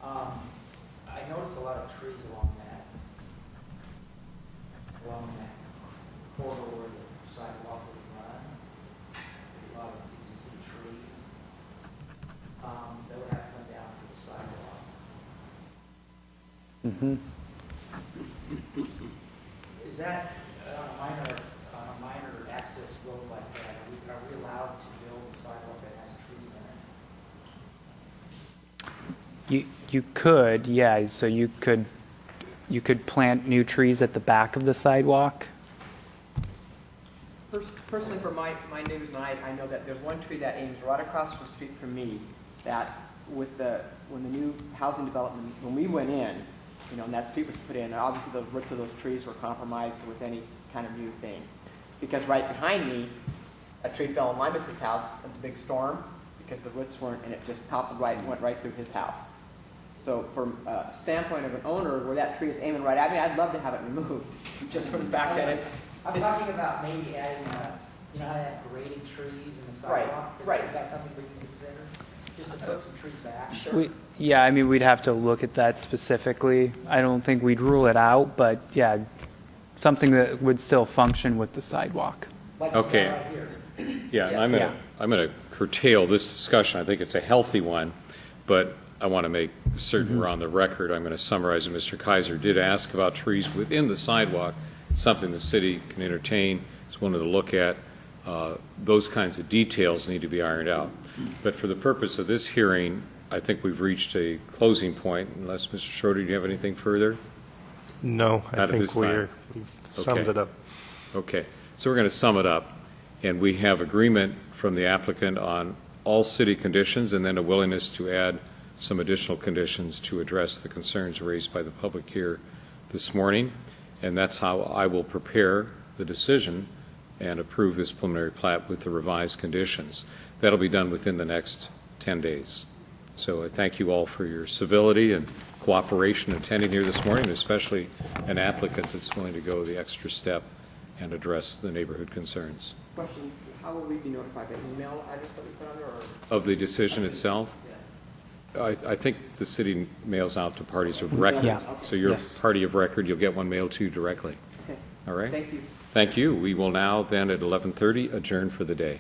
[SPEAKER 7] I noticed a lot of trees along that corridor where the sidewalk would run. A lot of existing trees that would have to come down to the sidewalk.
[SPEAKER 2] Mm-hmm.
[SPEAKER 7] Is that on a minor access road like that, are we allowed to build a sidewalk that has trees in
[SPEAKER 2] You could, yeah, so you could plant new trees at the back of the sidewalk.
[SPEAKER 9] Personally, for my neighbors and I know that there's one tree that aims right across the street from me, that when the new housing development, when we went in, you know, and that street was put in, obviously the roots of those trees were compromised with any kind of new thing. Because right behind me, a tree fell on Limus's house at the big storm because the roots weren't, and it just toppled right and went right through his house. So from a standpoint of an owner, where that tree is aiming right at me, I'd love to have it removed, just for the fact that it's...
[SPEAKER 7] I'm talking about maybe adding, you know how they have graded trees in the sidewalk?
[SPEAKER 9] Right.
[SPEAKER 7] Is that something we can consider? Just to put some trees back?
[SPEAKER 2] Yeah, I mean, we'd have to look at that specifically. I don't think we'd rule it out, but yeah, something that would still function with the sidewalk.
[SPEAKER 7] Like
[SPEAKER 1] Okay.
[SPEAKER 7] right here.
[SPEAKER 1] Yeah, and I'm going to curtail this discussion. I think it's a healthy one, but I want to make certain we're on the record. I'm going to summarize what Mr. Kaiser did ask about trees within the sidewalk, something the city can entertain, is wanted to look at. Those kinds of details need to be ironed out. But for the purpose of this hearing, I think we've reached a closing point, unless, Mr. Schroeder, do you have anything further?
[SPEAKER 5] No, I
[SPEAKER 1] Not at
[SPEAKER 5] think
[SPEAKER 1] this time.
[SPEAKER 5] we've summed
[SPEAKER 1] Okay.
[SPEAKER 5] it up.
[SPEAKER 1] Okay, so we're going to sum it up, and we have agreement from the applicant on all city conditions and then a willingness to add some additional conditions to address the concerns raised by the public here this morning, and that's how I will prepare the decision and approve this preliminary plat with the revised conditions. That'll be done within the next 10 days. So I thank you all for your civility and cooperation attending here this morning, especially an applicant that's willing to go the extra step and address the neighborhood concerns.
[SPEAKER 9] Question, how will we be notified? By email address that we put on there, or?
[SPEAKER 1] Of the decision itself, I think the city mails out to parties of record.
[SPEAKER 2] Yeah.
[SPEAKER 1] So you're
[SPEAKER 2] Yes.
[SPEAKER 1] a party of record, you'll get one mailed to you directly.
[SPEAKER 9] Okay.
[SPEAKER 1] All right?
[SPEAKER 9] Thank you.
[SPEAKER 1] Thank you. We will now then at 11:30 adjourn for the day.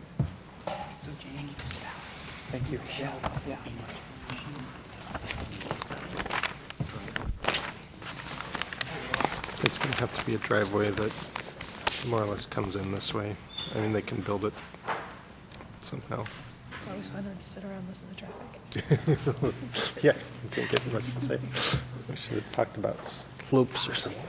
[SPEAKER 2] So Jane, thank you. Yeah.
[SPEAKER 5] It's going to have to be a driveway that more or less comes in this way. I mean, they can build it somehow.
[SPEAKER 10] It's always fun to sit around listening to traffic.
[SPEAKER 5] Yeah, didn't get much to say. We should have talked about slopes or something.